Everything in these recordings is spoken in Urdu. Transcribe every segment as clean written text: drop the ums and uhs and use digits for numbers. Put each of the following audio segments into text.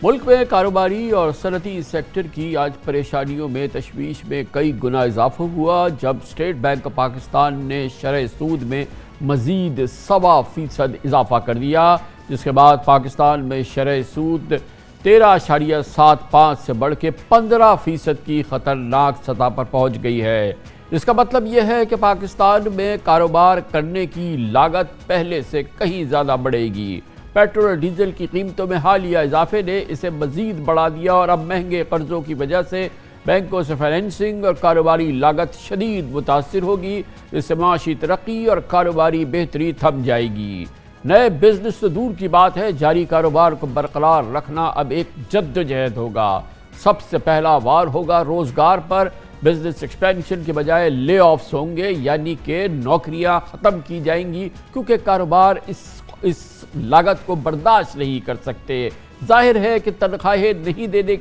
ملک میں کاروباری اور صنعتی سیکٹر کی آج پریشانیوں میں تشویش میں کئی گنا اضافہ ہوا جب اسٹیٹ بینک آف پاکستان نے شرح سود میں مزید 1.25% اضافہ کر دیا، جس کے بعد پاکستان میں شرح سود 13.75 سے بڑھ کے 15% کی خطرناک سطح پر پہنچ گئی ہے۔ اس کا مطلب یہ ہے کہ پاکستان میں کاروبار کرنے کی لاگت پہلے سے کہیں زیادہ بڑھے گی۔ پیٹرول اور ڈیزل کی قیمتوں میں حالیہ اضافے نے اسے مزید بڑھا دیا اور اب مہنگے قرضوں کی وجہ سے بینکوں سے فائنینسنگ اور کاروباری لاگت شدید متاثر ہوگی، جس سے معاشی ترقی اور کاروباری بہتری تھم جائے گی۔ نئے بزنس تو دور کی بات ہے، جاری کاروبار کو برقرار رکھنا اب ایک جدوجہد ہوگا۔ سب سے پہلا وار ہوگا روزگار پر۔ بزنس ایکسپینشن کے بجائے لے آفس ہوں گے، یعنی کہ نوکریاں ختم کی جائیں گی، کیونکہ کاروبار اس لاگت کو برداشت نہیں کر سکتے۔ ظاہر ہے کہ تنخواہیں نہیں دینے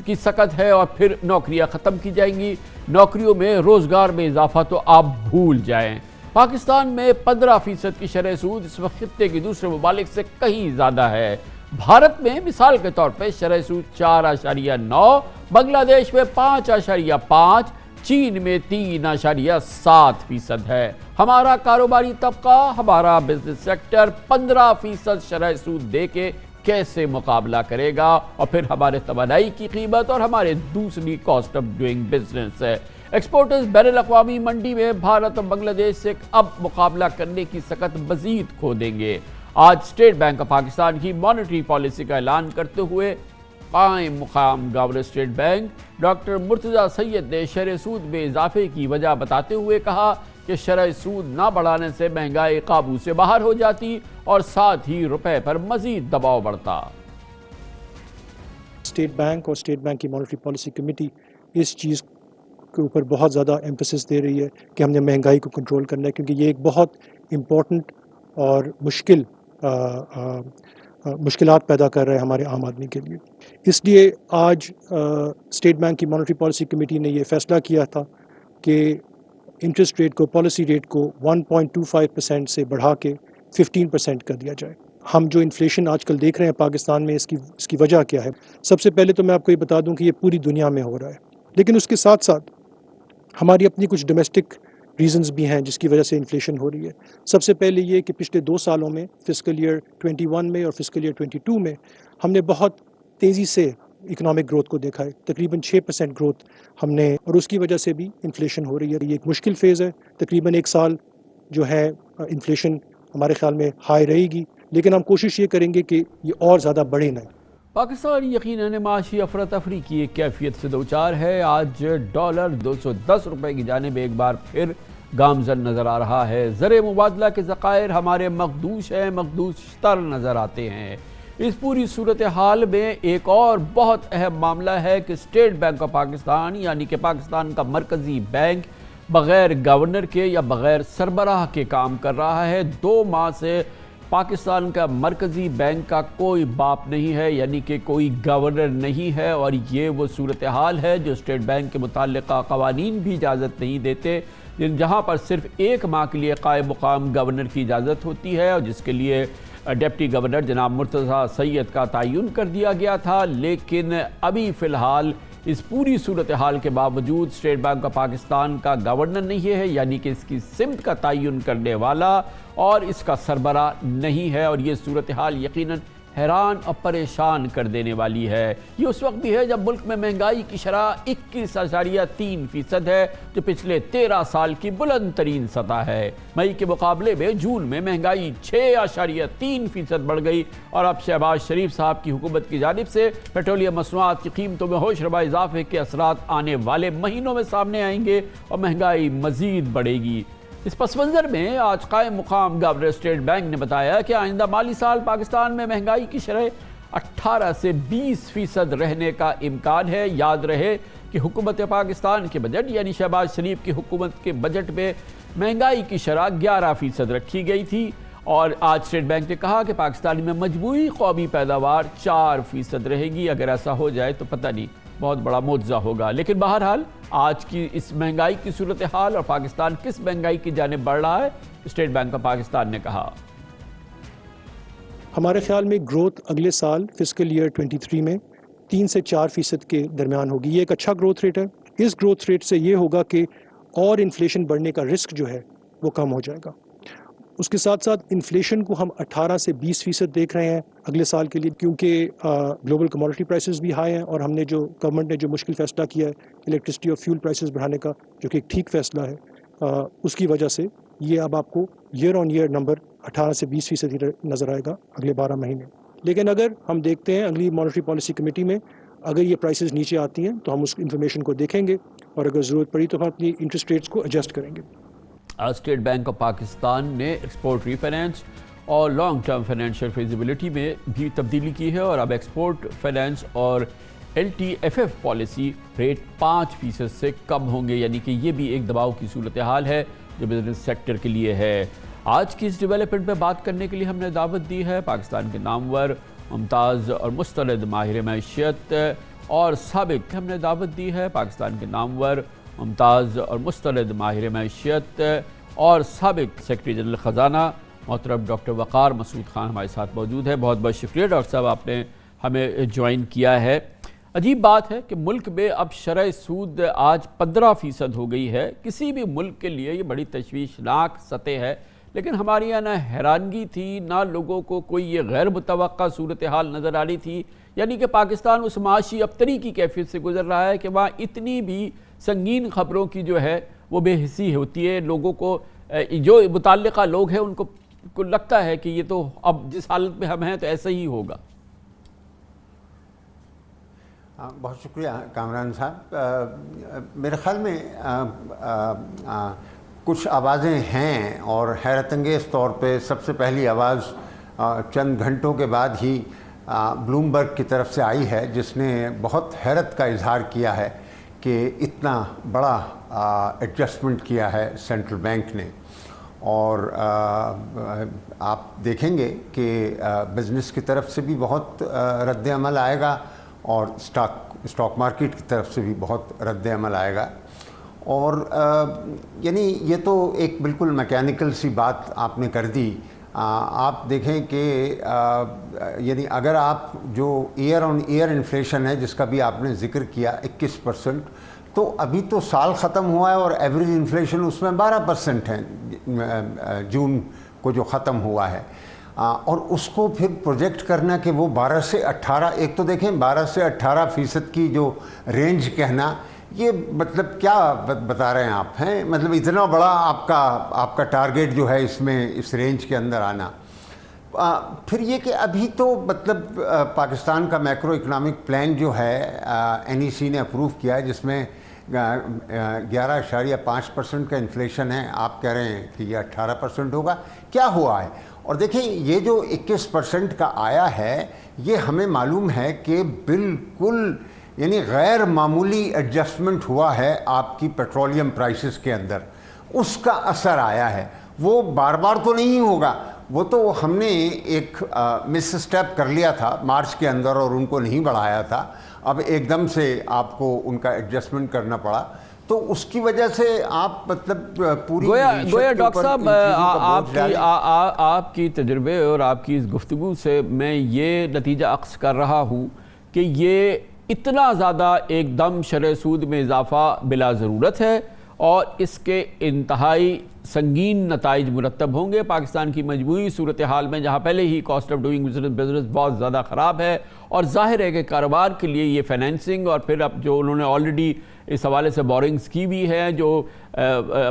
کی سخت ہے اور پھر نوکریاں ختم کی جائیں گی۔ نوکریوں میں روزگار میں اضافہ تو آپ بھول جائیں۔ پاکستان میں 15% کی شرح سود اس وقت خطے کے دوسرے ممالک سے کہیں زیادہ ہے۔ بھارت میں مثال کے طور پہ شرح سود 4.9، بنگلہ دیش میں 5.5، چین میں 3.7% ہے۔ ہمارا کاروباری طبقہ، ہمارا بزنس سیکٹر 15% شرح سود دے کے کیسے مقابلہ کرے گا؟ اور پھر ہمارے توانائی کی قیمت اور ہمارے دوسری کاسٹ آف ڈوئنگ بزنس ہے۔ ایکسپورٹرز بین الاقوامی منڈی میں بھارت اور بنگلہ دیش سے اب مقابلہ کرنے کی سکت مزید کھو دیں گے۔ آج اسٹیٹ بینک آف پاکستان کی مانیٹری پالیسی کا اعلان کرتے ہوئے قائم مقام governor state bank doctor Murtaza Syed نے شرح سود میں اضافے کی وجہ بتاتے ہوئے کہا کہ شرح سود نہ بڑھانے سے مہنگائی قابو سے باہر ہو جاتی اور ساتھ ہی روپے پر مزید دباؤ بڑھتا۔ اسٹیٹ بینک اور اسٹیٹ بینک کی مانیٹری پالیسی کمیٹی اس چیز کے اوپر بہت زیادہ ایمفسس دے رہی ہے کہ ہم نے مہنگائی کو کنٹرول کرنا ہے، کیونکہ یہ ایک بہت امپورٹنٹ اور مشکلات پیدا کر رہا ہے ہمارے عام آدمی کے لیے۔ اس لیے آج اسٹیٹ بینک کی مانیٹری پالیسی کمیٹی نے یہ فیصلہ کیا تھا کہ انٹرسٹ ریٹ کو، پالیسی ریٹ کو 1.25% سے بڑھا کے 15% کر دیا جائے۔ ہم جو انفلیشن آج کل دیکھ رہے ہیں پاکستان میں، اس کی وجہ کیا ہے؟ سب سے پہلے تو میں آپ کو یہ بتا دوں کہ یہ پوری دنیا میں ہو رہا ہے، لیکن اس کے ساتھ ساتھ ہماری اپنی کچھ ڈومیسٹک ریزنز بھی ہیں جس کی وجہ سے انفلیشن ہو رہی ہے۔ سب سے پہلے یہ کہ پچھلے 2 سالوں میں، فسکل ایئر 21 میں اور فسکل ایئر 22 میں، ہم نے بہت تیزی سے اکنامک گروتھ کو دیکھا ہے، تقریباً 6% گروتھ ہم نے، اور اس کی وجہ سے بھی انفلیشن ہو رہی ہے۔ یہ ایک مشکل فیز ہے، تقریباً 1 سال جو ہے انفلیشن ہمارے خیال میں ہائی رہے گی، لیکن ہم کوشش یہ کریں گے کہ یہ اور زیادہ بڑھے نہ۔ پاکستان یقیناً معاشی افراتفری کی ایک کیفیت سے دوچار ہے۔ آج ڈالر 210 روپے کی جانب ایک بار پھر گامزن نظر آ رہا ہے۔ زر مبادلہ کے ذخائر ہمارے مخدوش تر نظر آتے ہیں۔ اس پوری صورتحال میں ایک اور بہت اہم معاملہ ہے کہ اسٹیٹ بینک آف پاکستان، یعنی کہ پاکستان کا مرکزی بینک، بغیر گورنر کے یا بغیر سربراہ کے کام کر رہا ہے۔ 2 ماہ سے پاکستان کا مرکزی بینک کا کوئی باپ نہیں ہے، یعنی کہ کوئی گورنر نہیں ہے، اور یہ وہ صورتحال ہے جو اسٹیٹ بینک کے متعلقہ قوانین بھی اجازت نہیں دیتے، جہاں پر صرف 1 ماہ کے لیے قائم مقام گورنر کی اجازت ہوتی ہے، اور جس کے لیے ڈپٹی گورنر جناب مرتضیٰ سید کا تعین کر دیا گیا تھا۔ لیکن ابھی فی الحال اس پوری صورتحال کے باوجود اسٹیٹ بینک آف پاکستان کا گورنر نہیں ہے، یعنی کہ اس کی سمت کا تعین کرنے والا اور اس کا سربراہ نہیں ہے، اور یہ صورتحال یقیناً حیران اور پریشان کر دینے والی ہے۔ یہ اس وقت بھی ہے جب ملک میں مہنگائی کی شرح 21.3% ہے، جو پچھلے 13 سال کی بلند ترین سطح ہے۔ مئی کے مقابلے میں جون میں مہنگائی 6.3% بڑھ گئی، اور اب شہباز شریف صاحب کی حکومت کی جانب سے پیٹرولیم مصنوعات کی قیمتوں میں ہوش ربا اضافے کے اثرات آنے والے مہینوں میں سامنے آئیں گے اور مہنگائی مزید بڑھے گی۔ اس پس منظر میں آج قائم مقام گورنر اسٹیٹ بینک نے بتایا کہ آئندہ مالی سال پاکستان میں مہنگائی کی شرح 18 سے 20% رہنے کا امکان ہے۔ یاد رہے کہ حکومت پاکستان کے بجٹ، یعنی شہباز شریف کی حکومت کے بجٹ میں مہنگائی کی شرح 11% رکھی گئی تھی، اور آج اسٹیٹ بینک نے کہا کہ پاکستان میں مجموعی قومی پیداوار 4% رہے گی۔ اگر ایسا ہو جائے تو پتہ نہیں، بہت بڑا معجزہ ہوگا۔ لیکن بہرحال آج کی اس مہنگائی کی صورتحال اور پاکستان کس مہنگائی کی جانب بڑھ رہا ہے، اسٹیٹ بینک آف پاکستان نے کہا۔ ہمارے خیال میں گروتھ اگلے سال فسکل ایئر 23 میں 3 سے 4% کے درمیان ہوگی. یہ ایک اچھا گروتھ ریٹ ہے. اس گروتھ ریٹ سے یہ ہوگا کہ اور انفلیشن بڑھنے کا رسک جو ہے وہ کم ہو جائے گا. اس کے ساتھ ساتھ انفلیشن کو ہم 18 سے 20% دیکھ رہے ہیں اگلے سال کے لیے، کیونکہ گلوبل کموڈٹی پرائسز بھی ہائی ہیں، اور ہم نے جو گورنمنٹ نے جو مشکل فیصلہ کیا ہے الیکٹرسٹی اور فیول پرائسز بڑھانے کا، جو کہ ایک ٹھیک فیصلہ ہے، اس کی وجہ سے یہ اب آپ کو ایئر آن ایئر نمبر 18 سے 20% نظر آئے گا اگلے 12 مہینے. لیکن اگر ہم دیکھتے ہیں اگلی مانیٹری پالیسی کمیٹی میں اگر یہ پرائسز نیچے آتی ہیں تو ہم اس انفارمیشن کو دیکھیں گے، اور اگر ضرورت پڑی تو ہم اپنی انٹرسٹ ریٹس کو ایڈجسٹ کریں گے. اسٹیٹ بینک آف پاکستان نے ایکسپورٹ ری فائنینس اور لانگ ٹرم فائنینشیل فیزیبلٹی میں بھی تبدیلی کی ہے، اور اب ایکسپورٹ فائنینس اور LTFF پالیسی ریٹ 5% سے کم ہوں گے، یعنی کہ یہ بھی ایک دباؤ کی صورتحال ہے جو بزنس سیکٹر کے لیے ہے. آج کی اس ڈیولپمنٹ پہ بات کرنے کے لیے ہم نے دعوت دی ہے پاکستان کے نامور، ممتاز اور مستند ماہر معیشت اور سابق ہم نے دعوت دی ہے پاکستان کے نامور، ممتاز اور مستند ماہر معیشت اور سابق سیکرٹری جنرل خزانہ محترم ڈاکٹر وقار مسعود خان ہمارے ساتھ موجود ہے. بہت بہت شکریہ ڈاکٹر صاحب، آپ نے ہمیں جوائن کیا ہے. عجیب بات ہے کہ ملک میں اب شرح سود آج 15% ہو گئی ہے. کسی بھی ملک کے لیے یہ بڑی تشویشناک سطح ہے، لیکن ہمارے یہاں نہ حیرانگی تھی، نہ لوگوں کو کوئی یہ غیر متوقع صورتحال نظر آ رہی تھی. یعنی کہ پاکستان اس معاشی ابتری کی کیفیت سے گزر رہا ہے کہ وہاں اتنی بھی سنگین خبروں کی جو ہے وہ بے حسی ہوتی ہے. لوگوں کو جو متعلقہ لوگ ہیں ان کو لگتا ہے کہ یہ تو اب جس حالت میں ہم ہیں تو ایسا ہی ہوگا. بہت شکریہ کامران صاحب. میرے خیال میں کچھ آوازیں ہیں، اور حیرت انگیز طور پہ سب سے پہلی آواز چند گھنٹوں کے بعد ہی بلومبرگ کی طرف سے آئی ہے، جس نے بہت حیرت کا اظہار کیا ہے کہ اتنا بڑا ایڈجسٹمنٹ کیا ہے سینٹرل بینک نے. اور آپ دیکھیں گے کہ بزنس کی طرف سے بھی بہت رد عمل آئے گا، اور اسٹاک مارکیٹ کی طرف سے بھی بہت رد عمل آئے گا. اور یعنی یہ تو ایک بالکل میکینیکل سی بات آپ نے کر دی. آپ دیکھیں کہ یعنی اگر آپ جو ایئر آن ایئر انفلیشن ہے جس کا بھی آپ نے ذکر کیا 21%، تو ابھی تو سال ختم ہوا ہے اور ایوریج انفلیشن اس میں 12% ہے جون کو جو ختم ہوا ہے. اور اس کو پھر پروجیکٹ کرنا کہ وہ 12 سے 18، ایک تو دیکھیں 12 سے 18% کی جو رینج کہنا، یہ مطلب کیا بتا رہے ہیں آپ ہیں؟ مطلب اتنا بڑا آپ کا ٹارگیٹ جو ہے اس میں اس رینج کے اندر آنا. پھر یہ کہ ابھی تو مطلب پاکستان کا میکرو اکنامک پلان جو ہے NEC نے اپروو کیا ہے، جس میں 11.5% کا انفلیشن ہے. آپ کہہ رہے ہیں کہ یہ 18% ہوگا. کیا ہوا ہے؟ اور دیکھیں یہ جو 21% کا آیا ہے، یہ ہمیں معلوم ہے کہ بالکل یعنی غیر معمولی ایڈجسٹمنٹ ہوا ہے آپ کی پیٹرولیم پرائسز کے اندر. اس کا اثر آیا ہے. وہ بار بار تو نہیں ہوگا، وہ تو ہم نے ایک مس اسٹیپ کر لیا تھا مارچ کے اندر اور ان کو نہیں بڑھایا تھا. اب ایک دم سے آپ کو ان کا ایڈجسٹمنٹ کرنا پڑا، تو اس کی وجہ سے آپ مطلب پوری گویا ڈاکٹر صاحب آپ کی تجربے اور آپ کی اس گفتگو سے میں یہ نتیجہ اخذ کر رہا ہوں کہ یہ اتنا زیادہ ایک دم شرح سود میں اضافہ بلا ضرورت ہے، اور اس کے انتہائی سنگین نتائج مرتب ہوں گے پاکستان کی مجموعی صورتحال میں، جہاں پہلے ہی کاسٹ آف ڈوئنگ بزنس بہت زیادہ خراب ہے. اور ظاہر ہے کہ کاروبار کے لیے یہ فائنینسنگ، اور پھر اب جو انہوں نے آلریڈی اس حوالے سے بورنگز کی بھی ہیں، جو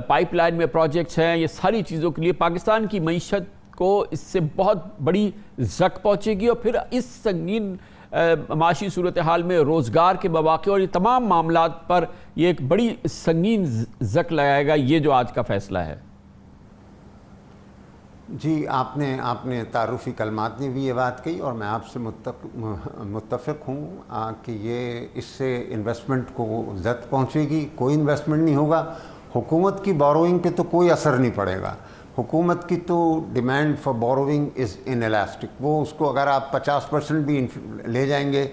پائپ لائن میں پروجیکٹس ہیں، یہ ساری چیزوں کے لیے پاکستان کی معیشت کو اس سے بہت بڑی زک پہنچے گی. اور پھر اس سنگین معاشی صورتحال میں روزگار کے مواقع اور یہ تمام معاملات پر یہ ایک بڑی سنگین زک لگائے گا، یہ جو آج کا فیصلہ ہے. جی آپ نے تعارفی کلمات میں بھی یہ بات کہی، اور میں آپ سے متفق ہوں کہ یہ اس سے انویسٹمنٹ کو زد پہنچے گی. کوئی انویسٹمنٹ نہیں ہوگا. حکومت کی بوروئنگ پہ تو کوئی اثر نہیں پڑے گا. حکومت کی تو demand for borrowing is in elastic. وہ اس کو اگر آپ 50% بھی لے جائیں گے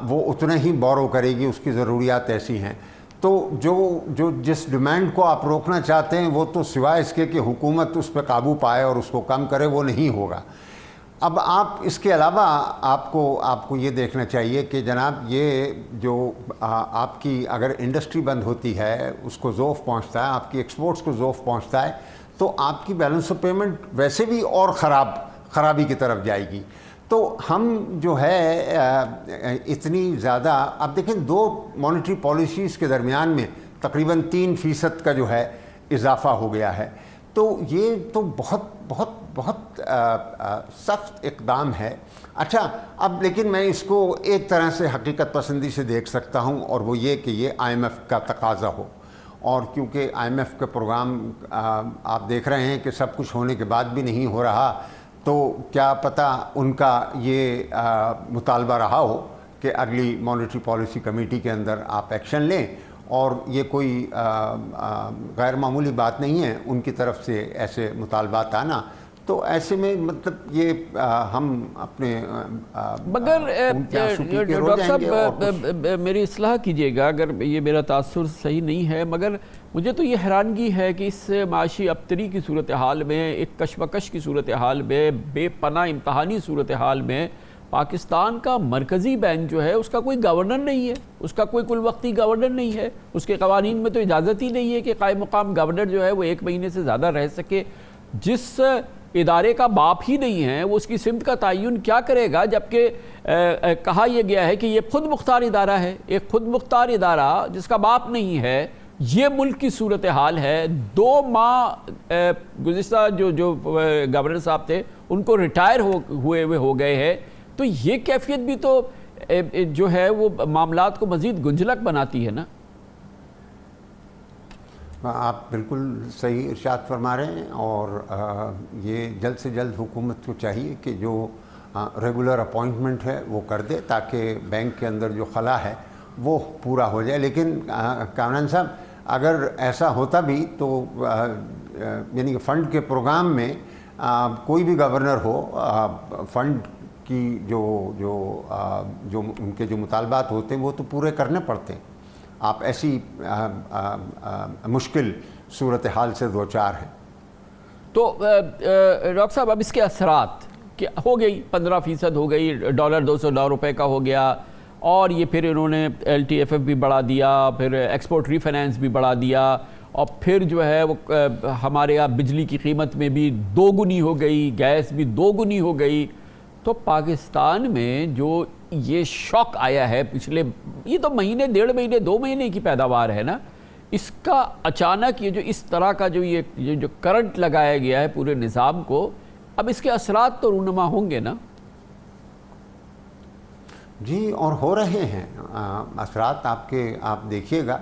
وہ اتنا ہی بورو کرے گی، اس کی ضروریات ایسی ہیں. تو جو جس ڈیمانڈ کو آپ روکنا چاہتے ہیں وہ تو سوائے اس کے کہ حکومت اس پہ قابو پائے اور اس کو کم کرے وہ نہیں ہوگا. اب آپ اس کے علاوہ آپ کو یہ دیکھنا چاہیے کہ جناب یہ جو آپ کی اگر انڈسٹری بند ہوتی ہے اس کو ذوف پہنچتا ہے، آپ کی ایکسپورٹس کو ذوف پہنچتا ہے، تو آپ کی بیلنس آف پیمنٹ ویسے بھی اور خرابی کی طرف جائے گی۔ تو ہم جو ہے اتنی زیادہ، اب دیکھیں 2 مانیٹری پالیسیز کے درمیان میں تقریباً 3% کا جو ہے اضافہ ہو گیا ہے، تو یہ تو بہت بہت بہت سخت اقدام ہے۔ اچھا، اب لیکن میں اس کو ایک طرح سے حقیقت پسندی سے دیکھ سکتا ہوں، اور وہ یہ کہ یہ IMF کا تقاضا ہو، اور کیونکہ IMF کا پروگرام آپ دیکھ رہے ہیں کہ سب کچھ ہونے کے بعد بھی نہیں ہو رہا، تو کیا پتہ ان کا یہ مطالبہ رہا ہو کہ اگلی مانیٹری پالیسی کمیٹی کے اندر آپ ایکشن لیں، اور یہ کوئی غیر معمولی بات نہیں ہے ان کی طرف سے ایسے مطالبات آنا۔ تو ایسے میں مطلب یہ ہم اپنے مگر ڈاکٹر صاحب میری اصلاح کیجیے گا اگر یہ میرا تاثر صحیح نہیں ہے، مگر مجھے تو یہ حیرانگی ہے کہ اس معاشی ابتری کی صورتحال میں، ایک کشمکش کی صورتحال میں، بے پناہ امتحانی صورتحال میں پاکستان کا مرکزی بینک جو ہے اس کا کوئی گورنر نہیں ہے، اس کا کوئی کل وقتی گورنر نہیں ہے، اس کے قوانین میں تو اجازت ہی نہیں ہے کہ قائم مقام گورنر جو ہے وہ 1 مہینے سے زیادہ رہ سکے۔ جس ادارے کا باپ ہی نہیں ہے وہ اس کی سمت کا تعین کیا کرے گا، جبکہ کہا یہ گیا ہے کہ یہ خود مختار ادارہ ہے، ایک خود مختار ادارہ جس کا باپ نہیں ہے۔ یہ ملک کی صورتحال ہے۔ 2 ماہ گزشتہ جو گورنر صاحب تھے ان کو ریٹائر ہوئے ہو گئے ہیں، تو یہ کیفیت بھی تو جو ہے وہ معاملات کو مزید گنجلک بناتی ہے نا۔ آپ بالکل صحیح ارشاد فرما رہے ہیں، اور یہ جلد سے جلد حکومت کو چاہیے کہ جو ریگولر اپوائنٹمنٹ ہے وہ کر دے، تاکہ بینک کے اندر جو خلا ہے وہ پورا ہو جائے۔ لیکن کامران صاحب، اگر ایسا ہوتا بھی تو یعنی کہ فنڈ کے پروگرام میں کوئی بھی گورنر ہو، فنڈ کی جو ان کے جو مطالبات ہوتے ہیں وہ تو پورے کرنے پڑتے ہیں۔ آپ ایسی مشکل صورتحال سے دوچار ہیں۔ تو ڈاکٹر صاحب اب اس کے اثرات کہ ہو گئی 15% ہو گئی، ڈالر 209 روپے کا ہو گیا، اور یہ پھر انہوں نے LTFF بھی بڑھا دیا، پھر ایکسپورٹ ری فائنینس بھی بڑھا دیا، اور پھر جو ہے وہ ہمارے یہاں بجلی کی قیمت میں بھی 2 گنی ہو گئی، گیس بھی 2 گنی ہو گئی۔ تو پاکستان میں جو یہ شوق آیا ہے پچھلے، یہ تو مہینے 1.5 مہینے 2 مہینے کی پیداوار ہے نا، اس کا اچانک یہ جو اس طرح کا یہ جو کرنٹ لگایا گیا ہے پورے نظام کو، اب اس کے اثرات تو رونما ہوں گے نا؟ جی، اور ہو رہے ہیں اثرات۔ آپ دیکھیے گا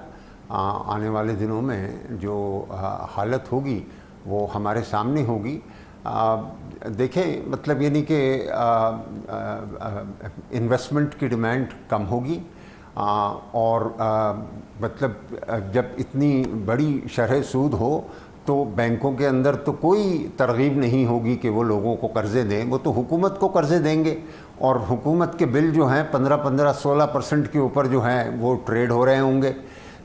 آنے والے دنوں میں جو حالت ہوگی وہ ہمارے سامنے ہوگی۔ دیکھیں، مطلب یہ نہیں کہ انویسٹمنٹ کی ڈیمانڈ کم ہوگی، اور مطلب جب اتنی بڑی شرح سود ہو تو بینکوں کے اندر تو کوئی ترغیب نہیں ہوگی کہ وہ لوگوں کو قرضے دیں، وہ تو حکومت کو قرضے دیں گے، اور حکومت کے بل جو ہیں 15-16% کے اوپر جو ہیں وہ ٹریڈ ہو رہے ہوں گے۔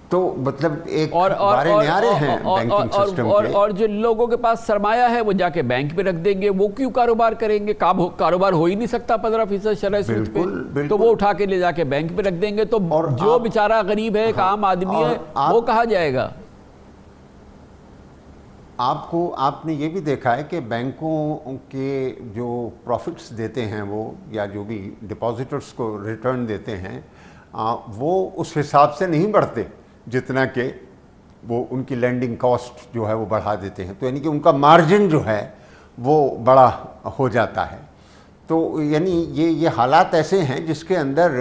تو مطلب ایک بارے نیارے ہیں بینکنگ سسٹم کے، اور جو لوگوں کے پاس سرمایہ ہے وہ جا کے بینک پہ رکھ دیں گے، وہ کیوں کاروبار کریں گے؟ کاروبار ہو ہی نہیں سکتا 15% شرح سود پہ، تو وہ اٹھا کے لے جا کے بینک پہ رکھ دیں گے، تو جو بیچارہ غریب ہے، ایک عام آدمی ہے، وہ کہاں جائے گا؟ آپ نے یہ بھی دیکھا ہے کہ بینکوں کے جو پروفٹس دیتے ہیں وہ، یا جو بھی ڈپازیٹرز کو ریٹرن دیتے ہیں، وہ اس حساب سے نہیں بڑھتے جتنا کہ وہ ان کی لینڈنگ کاسٹ جو ہے وہ بڑھا دیتے ہیں، تو یعنی کہ ان کا مارجن جو ہے وہ بڑا ہو جاتا ہے۔ تو یعنی یہ حالات ایسے ہیں جس کے اندر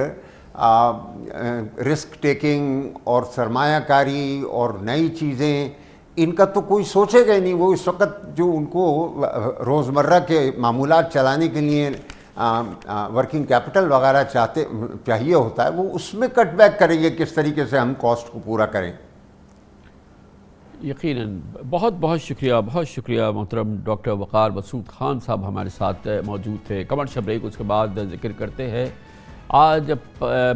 رسک ٹیکنگ اور سرمایہ کاری اور نئی چیزیں، ان کا تو کوئی سوچے گا ہی نہیں۔ وہ اس وقت جو ان کو روزمرہ کے معمولات چلانے کے لیے ورکنگ کیپٹل وغیرہ چاہیے ہوتا ہے، وہ اس میں کٹ بیک کریں گے کس طریقے سے ہم کاسٹ کو پورا کریں۔ یقیناً بہت بہت شکریہ محترم ڈاکٹر وقار مسعود خان صاحب ہمارے ساتھ موجود تھے۔ کمرشل بریک، اس کے بعد ذکر کرتے ہیں آج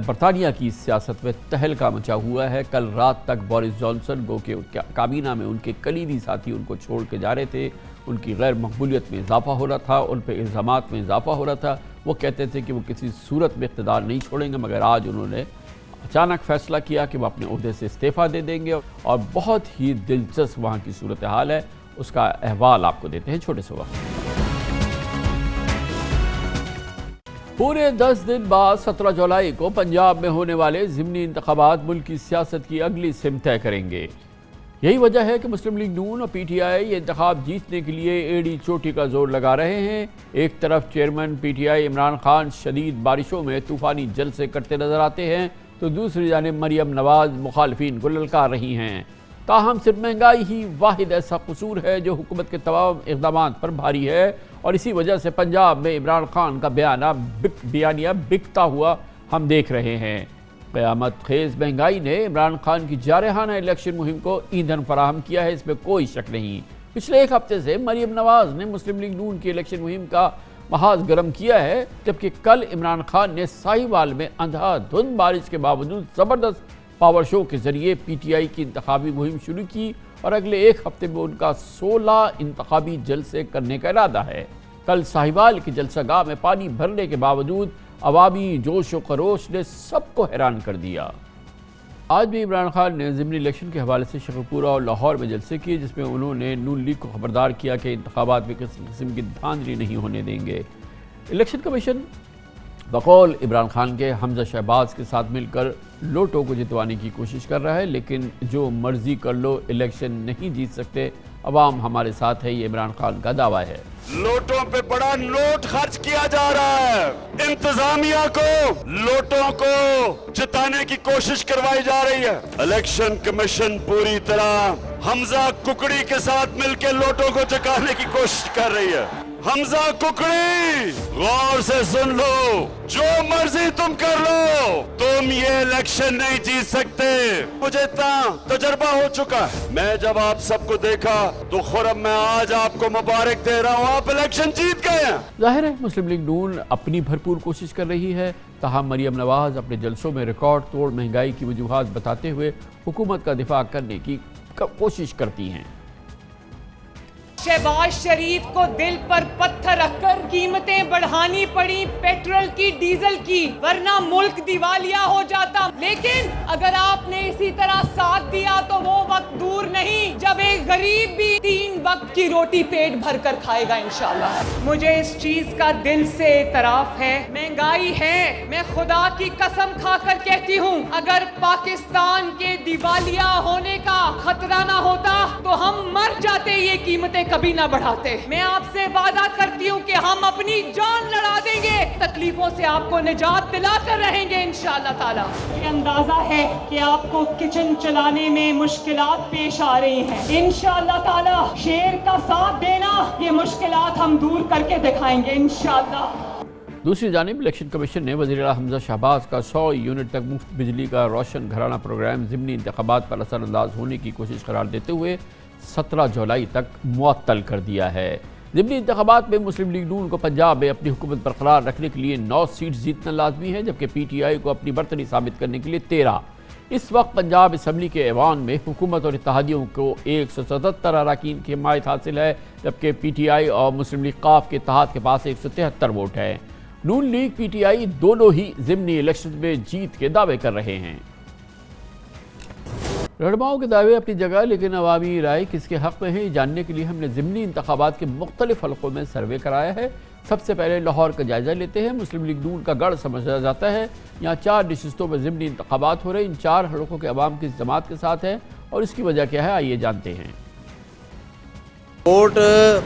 برطانیہ کی سیاست میں تہلکہ مچا ہوا ہے۔ کل رات تک بورس جانسن گو کہ کابینہ میں ان کے کلیدی ساتھی ان کو چھوڑ کے جا رہے تھے، ان کی غیر مقبولیت میں اضافہ ہو رہا تھا، ان پہ الزامات میں اضافہ ہو رہا تھا۔ وہ کہتے تھے کہ وہ کسی صورت میں اقتدار نہیں چھوڑیں گے، مگر آج انہوں نے اچانک فیصلہ کیا کہ وہ اپنے عہدے سے استعفیٰ دے دیں گے، اور بہت ہی دلچسپ وہاں کی صورتحال ہے، اس کا احوال آپ کو دیتے ہیں چھوٹے سے وقت۔ پورے 10 دن بعد 17 جولائی کو پنجاب میں ہونے والے ضمنی انتخابات ملک کی سیاست کی اگلی سمت طے کریں گے۔ یہی وجہ ہے کہ مسلم لیگ نون اور پی ٹی آئی یہ انتخاب جیتنے کے لیے ایڑی چوٹی کا زور لگا رہے ہیں۔ ایک طرف chairman P T I Imran Khan شدید بارشوں میں طوفانی جلسے کرتے نظر آتے ہیں، تو دوسری جانب مریم نواز مخالفین کو للکار رہی ہیں۔ تاہم صرف مہنگائی ہی واحد ایسا قصور ہے جو حکومت کے تمام اقدامات پر بھاری ہے، اور اسی وجہ سے پنجاب میں عمران خان کا بیانیہ بکتا ہوا ہم دیکھ رہے ہیں۔ قیامت خیز مہنگائی نے عمران خان کی جارحانہ الیکشن مہم کو ایندھن فراہم کیا ہے، اس میں کوئی شک نہیں۔ پچھلے ایک ہفتے سے مریم نواز نے مسلم لیگ نون کی الیکشن مہم کا محاذ گرم کیا ہے، جبکہ کل عمران خان نے ساہیوال میں اندھا دھند بارش کے باوجود زبردست پاور شو کے ذریعے پی ٹی آئی کی انتخابی مہم شروع کی، اور اگلے ایک ہفتے میں ان کا 16 انتخابی جلسے کرنے کا ارادہ ہے۔ کل ساہیوال کی جلسہ گاہ میں پانی بھرنے کے باوجود عوامی جوش و خروش نے سب کو حیران کر دیا۔ آج بھی عمران خان نے ضمنی الیکشن کے حوالے سے شیخوپورہ اور لاہور میں جلسے کیے، جس میں انہوں نے نون لیگ کو خبردار کیا کہ انتخابات میں کسی قسم کی دھاندلی نہیں ہونے دیں گے۔ الیکشن کمیشن بقول عمران خان کے حمزہ شہباز کے ساتھ مل کر لوٹوں کو جتوانے کی کوشش کر رہا ہے، لیکن جو مرضی کر لو الیکشن نہیں جیت سکتے، عوام ہمارے ساتھ ہے، یہ عمران خان کا دعویٰ ہے۔ لوٹوں پہ بڑا نوٹ خرچ کیا جا رہا ہے، انتظامیہ کو لوٹوں کو جتانے کی کوشش کروائی جا رہی ہے۔ الیکشن کمیشن پوری طرح حمزہ ککڑی کے ساتھ مل کے لوٹوں کو چکانے کی کوشش کر رہی ہے۔ حمزہ ککڑی، غور سے سن لو، جو مرضی تم کر لو، تم یہ الیکشن نہیں جیت سکتے۔ مجھے اتنا تجربہ ہو چکا ہے، میں جب آپ سب کو دیکھا تو خرم میں آج آپ کو مبارک دے رہا ہوں، آپ الیکشن جیت گئے ہیں۔ ظاہر ہے مسلم لیگ نون اپنی بھرپور کوشش کر رہی ہے، تاہم مریم نواز اپنے جلسوں میں ریکارڈ توڑ مہنگائی کی وجوہات بتاتے ہوئے حکومت کا دفاع کرنے کی کوشش کرتی ہیں۔ شہباز شریف کو دل پر پتھر رکھ کر قیمتیں بڑھانی پڑی پیٹرول کی، ڈیزل کی، ورنہ ملک دیوالیہ ہو جاتا۔ لیکن اگر آپ نے اسی طرح ساتھ دیا تو وہ وقت دور نہیں جب ایک غریب بھی 3 وقت کی روٹی پیٹ بھر کر کھائے گا انشاءاللہ۔ مجھے اس چیز کا دل سے اعتراف ہے، مہنگائی ہے، میں خدا کی قسم کھا کر کہتی ہوں اگر پاکستان کے دیوالیہ ہونے کا خطرہ نہ ہوتا تو ہم مر جاتے، یہ قیمتیں کبھی نہ بڑھاتے۔ میں آپ سے وعدہ کرتی ہوں کہ ہم اپنی جان لڑا دیں گے، تکلیفوں سے آپ کو نجات دلا کر رہیں گے انشاءاللہ تعالی۔ یہ اندازہ ہے کہ آپ کو کچن چلانے میں مشکلات پیش آ رہی ہیں، انشاءاللہ تعالی شیر کا ساتھ دینا، یہ مشکلات ہم دور کر کے دکھائیں گے انشاءاللہ۔ دوسری جانب الیکشن کمیشن نے وزیر اعلیٰ حمزہ شہباز کا 100 یونٹ تک مفت بجلی کا روشن گھرانہ پروگرام ضمنی انتخابات پر اثر انداز ہونے کی کوشش قرار دیتے ہوئے 17 جولائی تک معطل کر دیا ہے۔ ضمنی انتخابات میں مسلم لیگ نون کو پنجاب میں اپنی حکومت برقرار رکھنے کے لیے 9 سیٹ جیتنا لازمی ہے، جبکہ پی ٹی آئی کو اپنی برتری ثابت کرنے کے لیے 13۔ اس وقت پنجاب اسمبلی کے ایوان میں حکومت اور اتحادیوں کو 177 اراکین کی حمایت حاصل ہے، جبکہ پی ٹی آئی اور مسلم لیگ قاف کے اتحاد کے پاس 173 ووٹ ہے۔ نون لیگ پی ٹی آئی دونوں ہی ضمنی الیکشن میں جیت کے دعوے کر رہے ہیں۔ رہنماؤں کے دعوے اپنی جگہ، لیکن عوامی رائے کس کے حق میں ہے، یہ جاننے کے لیے ہم نے ضمنی انتخابات کے مختلف حلقوں میں سروے کرایا ہے۔ سب سے پہلے لاہور کا جائزہ لیتے ہیں۔ مسلم لیگ نون کا گڑھ سمجھا جاتا ہے، یہاں 4 نشستوں میں ضمنی انتخابات ہو رہے ہیں۔ ان 4 حلقوں کے عوام کس جماعت کے ساتھ ہے اور اس کی وجہ کیا ہے، آئیے جانتے ہیں۔ ووٹ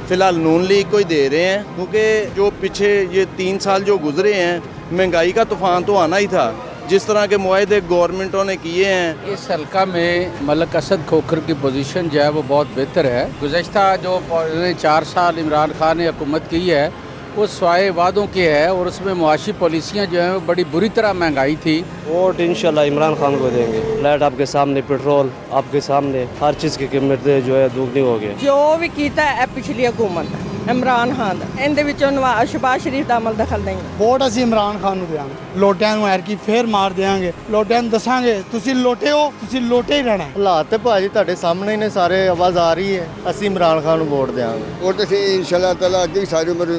فی الحال نون لیگ کو ہی دے رہے ہیں، کیونکہ جو پیچھے یہ 3 سال جو گزرے ہیں مہنگائی کا طوفان تو آنا ہی تھا، جس طرح کے معاہدے گورنمنٹوں نے کیے ہیں۔ اس حلقہ میں ملک اسد کھوکھر کی پوزیشن جو ہے وہ بہت بہتر ہے۔ گزشتہ جو 4 سال عمران خان نے حکومت کی ہے وہ سوائے وعدوں کے ہے، اور اس میں معاشی پالیسیاں جو ہیں وہ بڑی بری طرح مہنگائی تھی۔ ووٹ انشاءاللہ عمران خان کو دیں گے۔ لائٹ آپ کے سامنے، پیٹرول آپ کے سامنے، ہر چیز کی قیمتیں جو ہے دوگنی ہو گئی۔ جو بھی کیتا ہے پچھلی حکومت ਇਮਰਾਨ ਖਾਨ ਦਾ। ਇਹਦੇ ਵਿੱਚੋਂ ਸ਼ਹਿਬਾਜ਼ ਸ਼ਰੀਫ ਦਾ ਅਮਲ ਦਖਲ ਨਹੀਂ। ਵੋਟ ਅਸੀਂ ਇਮਰਾਨ ਖਾਨ ਨੂੰ ਦਿਆਂਗੇ, ਲੋਟਿਆਂ ਨੂੰ ਐਰਕੀ ਫੇਰ ਮਾਰ ਦਿਆਂਗੇ, ਲੋਟਿਆਂ ਨੂੰ ਦੱਸਾਂਗੇ ਤੁਸੀਂ ਲੋਟੇ ਹੋ, ਤੁਸੀਂ ਲੋਟੇ ਹੀ ਰਹਿਣਾ। ਹਾਲਾਤ ਤੇ ਭਾਜੀ ਤੁਹਾਡੇ ਸਾਹਮਣੇ ਨੇ ਸਾਰੇ, ਆਵਾਜ਼ ਆ ਰਹੀ ਹੈ, ਅਸੀਂ ਇਮਰਾਨ ਖਾਨ ਨੂੰ ਵੋਟ ਦਿਆਂਗੇ। ਵੋਟ ਅਸੀਂ ਇਨਸ਼ਾਅੱਲਾ ਤਾਲਾ ਅੱਗੇ ਸਾਰੀ ਉਮਰ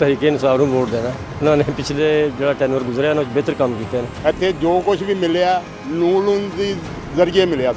ਤਰੀਕੇ ਇਨਸਾਫ ਨੂੰ ਵੋਟ ਦੇਣਾ, ਉਹਨਾਂ ਨੇ ਪਿਛਲੇ ਜਿਹੜਾ ਟੈਨਰ ਗੁਜ਼ਰਿਆ ਉਹਨਾਂ ਵਿੱਚ ਬਿਹਤਰ ਕੰਮ ਕੀਤੇ ਨੇ। ਇੱਥੇ ਜੋ ਕੁਝ ਵੀ ਮਿਲਿਆ ਨੂਨ ਦੀ ਜ਼ਰੀਏ ਮਿਲਿਆ।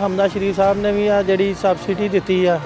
ਹਮਦਾ ਸ਼ਰੀਫ ਸਾਹਿਬ ਨੇ ਵੀ ਆ ਜਿਹੜੀ ਸਬਸਿਡੀ ਦਿੱਤੀ ਆ।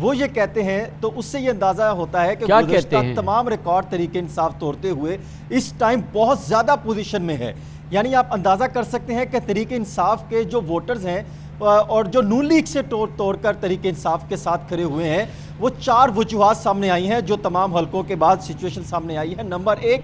وہ یہ کہتے ہیں تو اس سے یہ اندازہ ہوتا ہے کہ گزشتہ تمام ریکارڈ تحریک انصاف توڑتے ہوئے اس ٹائم بہت زیادہ پوزیشن میں ہے. یعنی آپ اندازہ کر سکتے ہیں کہ تحریک انصاف کے جو ووٹرز ہیں اور جو نون لیگ سے توڑ کر تحریک انصاف کے ساتھ کھڑے ہوئے ہیں، وہ 4 وجوہات سامنے آئی ہیں جو تمام حلقوں کے بعد سچویشن سامنے آئی ہے. نمبر 1،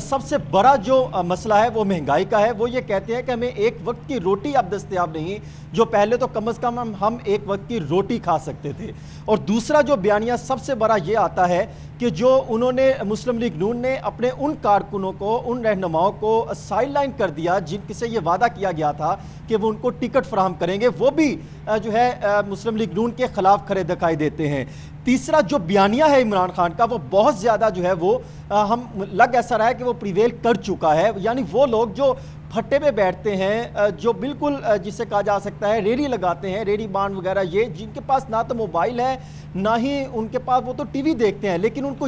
سب سے بڑا جو مسئلہ ہے وہ مہنگائی کا ہے. وہ یہ کہتے ہیں کہ ہمیں ایک وقت کی روٹی اب دستیاب نہیں، جو پہلے تو کم از کم ہم ایک وقت کی روٹی کھا سکتے تھے. اور دوسرا جو بیانیہ سب سے بڑا یہ آتا ہے کہ جو انہوں نے مسلم لیگ نون نے اپنے ان کارکنوں کو، ان رہنماؤں کو سائیڈ لائن کر دیا جن سے یہ وعدہ کیا گیا تھا کہ وہ ان کو ٹکٹ فراہم کریں گے، وہ بھی جو ہے مسلم لیگ نون کے خلاف کھڑے دکھائی دیتے ہیں. تیسرا جو بیانیہ ہے عمران خان کا، وہ بہت زیادہ جو ہے وہ ہم لگ ایسا رہا ہے کہ وہ پریویل کر چکا ہے. یعنی وہ لوگ جو پھٹے پہ بیٹھتے ہیں، جو بالکل جسے کہا جا سکتا ہے ریڑھی لگاتے ہیں، ریڑھی بانڈ وغیرہ، یہ جن کے پاس نہ تو موبائل ہے نہ ہی ان کے پاس، وہ تو ٹی وی دیکھتے ہیں، لیکن ان کو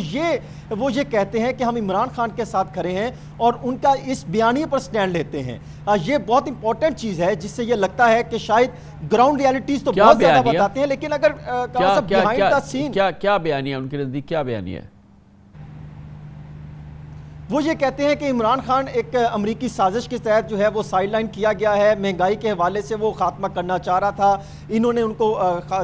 وہ یہ کہتے ہیں کہ ہم عمران خان کے ساتھ کھڑے ہیں اور ان کا اس بیانیے پر سٹینڈ لیتے ہیں. یہ بہت امپورٹنٹ چیز ہے جس سے یہ لگتا ہے کہ شاید گراؤنڈ ریالٹیز تو بہت زیادہ بتاتے ہیں، لیکن اگر کیا بیانیہ ان کے نزدیک کیا بیانیہ ہے؟ وہ یہ کہتے ہیں کہ عمران خان ایک امریکی سازش کے تحت جو ہے وہ سائیڈ لائن کیا گیا ہے. مہنگائی کے حوالے سے وہ خاتمہ کرنا چاہ رہا تھا، انہوں نے ان کو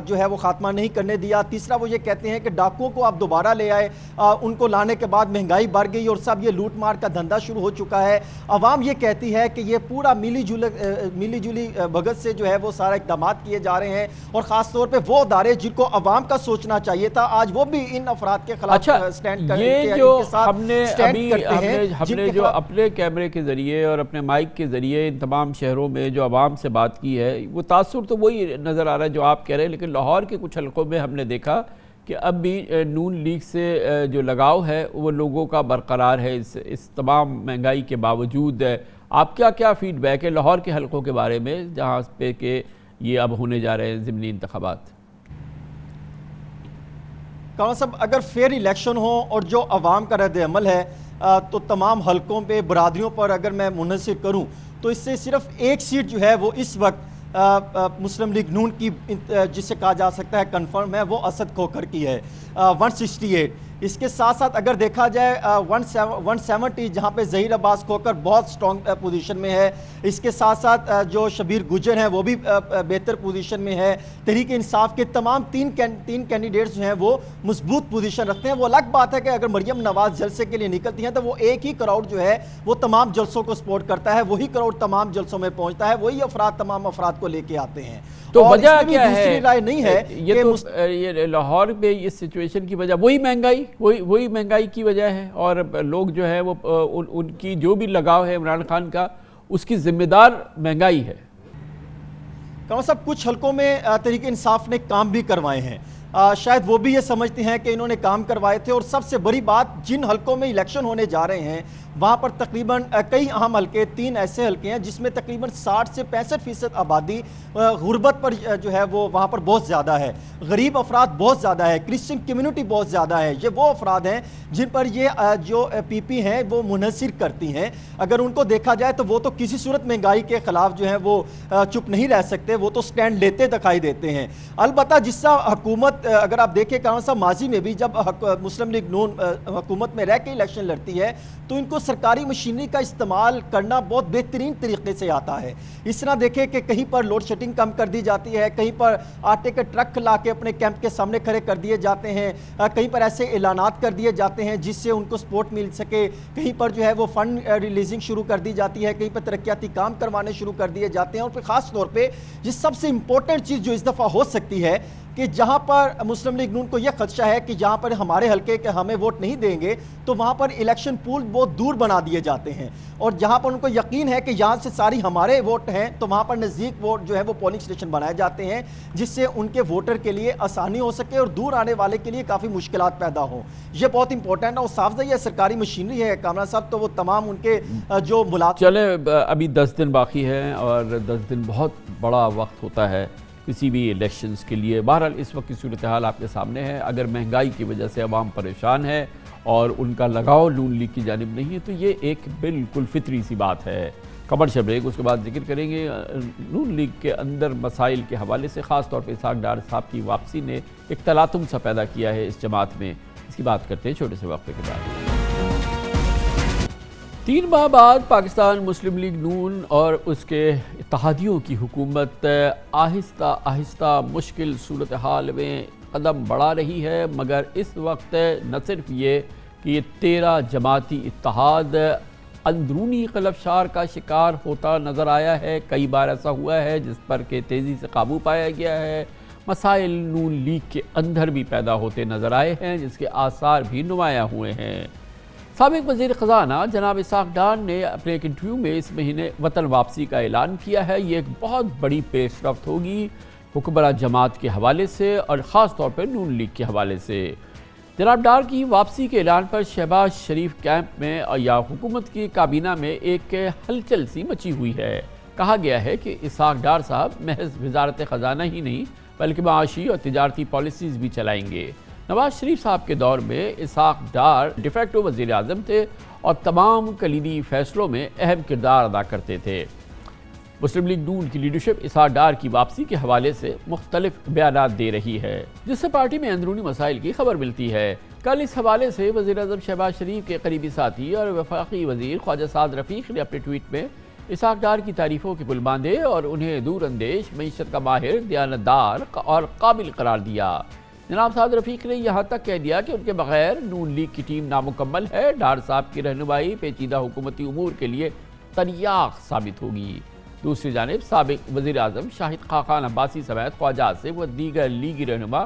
جو ہے وہ خاتمہ نہیں کرنے دیا. تیسرا وہ یہ کہتے ہیں کہ ڈاکوؤں کو آپ دوبارہ لے آئے، ان کو لانے کے بعد مہنگائی بڑھ گئی اور سب یہ لوٹ مار کا دھندا شروع ہو چکا ہے. عوام یہ کہتی ہے کہ یہ پورا ملی جلی بھگت سے جو ہے وہ سارے اقدامات کیے جا رہے ہیں، اور خاص طور پہ وہ ادارے جن کو عوام کا سوچنا چاہیے تھا آج وہ بھی ان افراد کے خلاف سٹینڈ کرتے ہم نے جو اپنے کیمرے کے ذریعے اور اپنے مائک کے ذریعے ان تمام شہروں میں جو عوام سے بات کی ہے، وہ تاثر تو وہی نظر آ رہا ہے جو آپ کہہ رہے ہیں. لیکن لاہور کے کچھ حلقوں میں ہم نے دیکھا کہ اب بھی نون لیگ سے جو لگاؤ ہے وہ لوگوں کا برقرار ہے اس تمام مہنگائی کے باوجود. آپ کیا فیڈ بیک ہے لاہور کے حلقوں کے بارے میں جہاں پہ کہ یہ اب ہونے جا رہے ہیں ضمنی انتخابات؟ کامران صاحب، اگر فیئر الیکشن ہو اور جو عوام کا رد عمل ہے تو تمام حلقوں پہ برادریوں پر اگر میں منحصر کروں تو اس سے صرف ایک سیٹ جو ہے وہ اس وقت مسلم لیگ نون کی جسے کہا جا سکتا ہے کنفرم ہے، وہ اسد کھوکھر کی ہے 168. اس کے ساتھ ساتھ اگر دیکھا جائے 170 جہاں پہ ظہیر عباس کھوکھر بہت سٹرونگ پوزیشن میں ہے. اس کے ساتھ ساتھ جو شبیر گجر ہیں وہ بھی بہتر پوزیشن میں ہے. تحریک انصاف کے تمام تین کینڈیڈیٹس جو ہیں وہ مضبوط پوزیشن رکھتے ہیں. وہ الگ بات ہے کہ اگر مریم نواز جلسے کے لیے نکلتی ہیں تو وہ ایک ہی کراؤڈ جو ہے وہ تمام جلسوں کو سپورٹ کرتا ہے، وہی کراؤڈ تمام جلسوں میں پہنچتا ہے، وہی افراد تمام افراد کو لے کے آتے ہیں. تو وجہ کیا ہے؟ دوسری رائے نہیں ہے یہ لاہور میں اس سچویشن کی وجہ وہی مہنگائی کی وجہ ہے، اور لوگ جو ہے وہ ان کی جو بھی لگاؤ ہے عمران خان کا اس کی ذمہ دار مہنگائی ہے. کامران صاحب، کچھ حلقوں میں تحریک انصاف نے کام بھی کروائے ہیں، شاید وہ بھی یہ سمجھتے ہیں کہ انہوں نے کام کروائے تھے. اور سب سے بڑی بات، جن حلقوں میں الیکشن ہونے جا رہے ہیں وہاں پر تقریباً کئی اہم حلقے، 3 ایسے حلقے ہیں جس میں تقریباً 60 سے 65% آبادی غربت پر جو ہے وہ وہاں پر بہت زیادہ ہے، غریب افراد بہت زیادہ ہے، کرسچن کمیونٹی بہت زیادہ ہے. یہ وہ افراد ہیں جن پر یہ جو پی پی ہیں وہ منحصر کرتی ہیں. اگر ان کو دیکھا جائے تو وہ تو کسی صورت مہنگائی کے خلاف جو ہے وہ چپ نہیں رہ سکتے، وہ تو سٹینڈ لیتے دکھائی دیتے ہیں. البتہ جس طرح حکومت اگر آپ دیکھیں کامران صاحب، ماضی میں بھی جب مسلم لیگ نون حکومت میں رہ کے الیکشن لڑتی ہے تو ان کو سرکاری مشینری کا استعمال کرنا بہت بہترین طریقے سے آتا ہے. اس طرح دیکھیں کہ کہیں پر لوڈ شیڈنگ کم کر دی جاتی ہے، کہیں پر آٹے کے ٹرک لا کے اپنے کیمپ کے سامنے کھڑے کر دیے جاتے ہیں، کہیں پر ایسے اعلانات کر دیے جاتے ہیں جس سے ان کو سپورٹ مل سکے، کہیں پر جو ہے وہ فنڈ ریلیزنگ شروع کر دی جاتی ہے، کہیں پر ترقیاتی کام کروانے شروع کر دیے جاتے ہیں. اور پھر خاص طور پہ یہ سب سے امپورٹنٹ چیز جو اس دفعہ ہو سکتی ہے کہ جہاں پر مسلم لیگ نون کو یہ خدشہ ہے کہ جہاں پر ہمارے حلقے کے ہمیں ووٹ نہیں دیں گے تو وہاں پر الیکشن پول بہت دور بنا دیے جاتے ہیں، اور جہاں پر ان کو یقین ہے کہ یہاں سے ساری ہمارے ووٹ ہیں تو وہاں پر نزدیک ووٹ جو ہے وہ پولنگ اسٹیشن بنائے جاتے ہیں جس سے ان کے ووٹر کے لیے آسانی ہو سکے اور دور آنے والے کے لیے کافی مشکلات پیدا ہوں. یہ بہت امپورٹنٹ ہے اور صاف ظاہر سرکاری مشینری ہے کامران صاحب، تو وہ تمام ان کے جو ملاقات. چلیں، ابھی 10 دن باقی ہیں اور 10 دن بہت بڑا وقت ہوتا ہے کسی بھی الیکشنز کے لیے. بہرحال اس وقت کی صورتحال آپ کے سامنے ہے. اگر مہنگائی کی وجہ سے عوام پریشان ہے اور ان کا لگاؤ نون لیگ کی جانب نہیں ہے تو یہ ایک بالکل فطری سی بات ہے کمرشل بریک، اس کے بعد ذکر کریں گے نون لیگ کے اندر مسائل کے حوالے سے، خاص طور پہ اسحاق ڈار صاحب کی واپسی نے ایک تلاطم سا پیدا کیا ہے اس جماعت میں، اس کی بات کرتے ہیں چھوٹے سے وقفے کے بعد۔ 3 ماہ بعد پاکستان مسلم لیگ نون اور اس کے اتحادیوں کی حکومت آہستہ آہستہ مشکل صورتحال میں قدم بڑھا رہی ہے، مگر اس وقت نہ صرف یہ کہ یہ 13 جماعتی اتحاد اندرونی خلفشار کا شکار ہوتا نظر آیا ہے، کئی بار ایسا ہوا ہے جس پر کہ تیزی سے قابو پایا گیا ہے، مسائل نون لیگ کے اندر بھی پیدا ہوتے نظر آئے ہیں جس کے آثار بھی نمایاں ہوئے ہیں۔ سابق وزیر خزانہ جناب اسحاق ڈار نے اپنے ایک انٹرویو میں اس مہینے وطن واپسی کا اعلان کیا ہے۔ یہ ایک بہت بڑی پیش رفت ہوگی حکمراں جماعت کے حوالے سے اور خاص طور پر نون لیگ کے حوالے سے۔ جناب ڈار کی واپسی کے اعلان پر شہباز شریف کیمپ میں یا حکومت کی کابینہ میں ایک ہلچل سی مچی ہوئی ہے۔ کہا گیا ہے کہ اسحاق ڈار صاحب محض وزارت خزانہ ہی نہیں بلکہ معاشی اور تجارتی پالیسیز بھی چلائیں گے۔ نواز شریف صاحب کے دور میں اسحاق ڈار ڈیفیکٹو وزیر اعظم تھے اور تمام کلیدی فیصلوں میں اہم کردار ادا کرتے تھے۔ مسلم لیگ نون کی لیڈرشپ اسحاق ڈار کی واپسی کے حوالے سے مختلف بیانات دے رہی ہے جس سے پارٹی میں اندرونی مسائل کی خبر ملتی ہے۔ کل اس حوالے سے وزیر اعظم شہباز شریف کے قریبی ساتھی اور وفاقی وزیر خواجہ سعد رفیق نے اپنے ٹویٹ میں اسحاق ڈار کی تعریفوں کے پل باندھے اور انہیں دور اندیش، معیشت کا ماہر، دیانتدار اور قابل قرار دیا۔ جناب سعد رفیق نے یہاں تک کہہ دیا کہ ان کے بغیر نون لیگ کی ٹیم نامکمل ہے۔ ڈار صاحب کی رہنمائی پیچیدہ حکومتی امور کے لیے تریاق ثابت ہوگی۔ دوسری جانب سابق وزیر اعظم شاہد خاقان عباسی سمیت خواجہ آصف و دیگر لیگی رہنما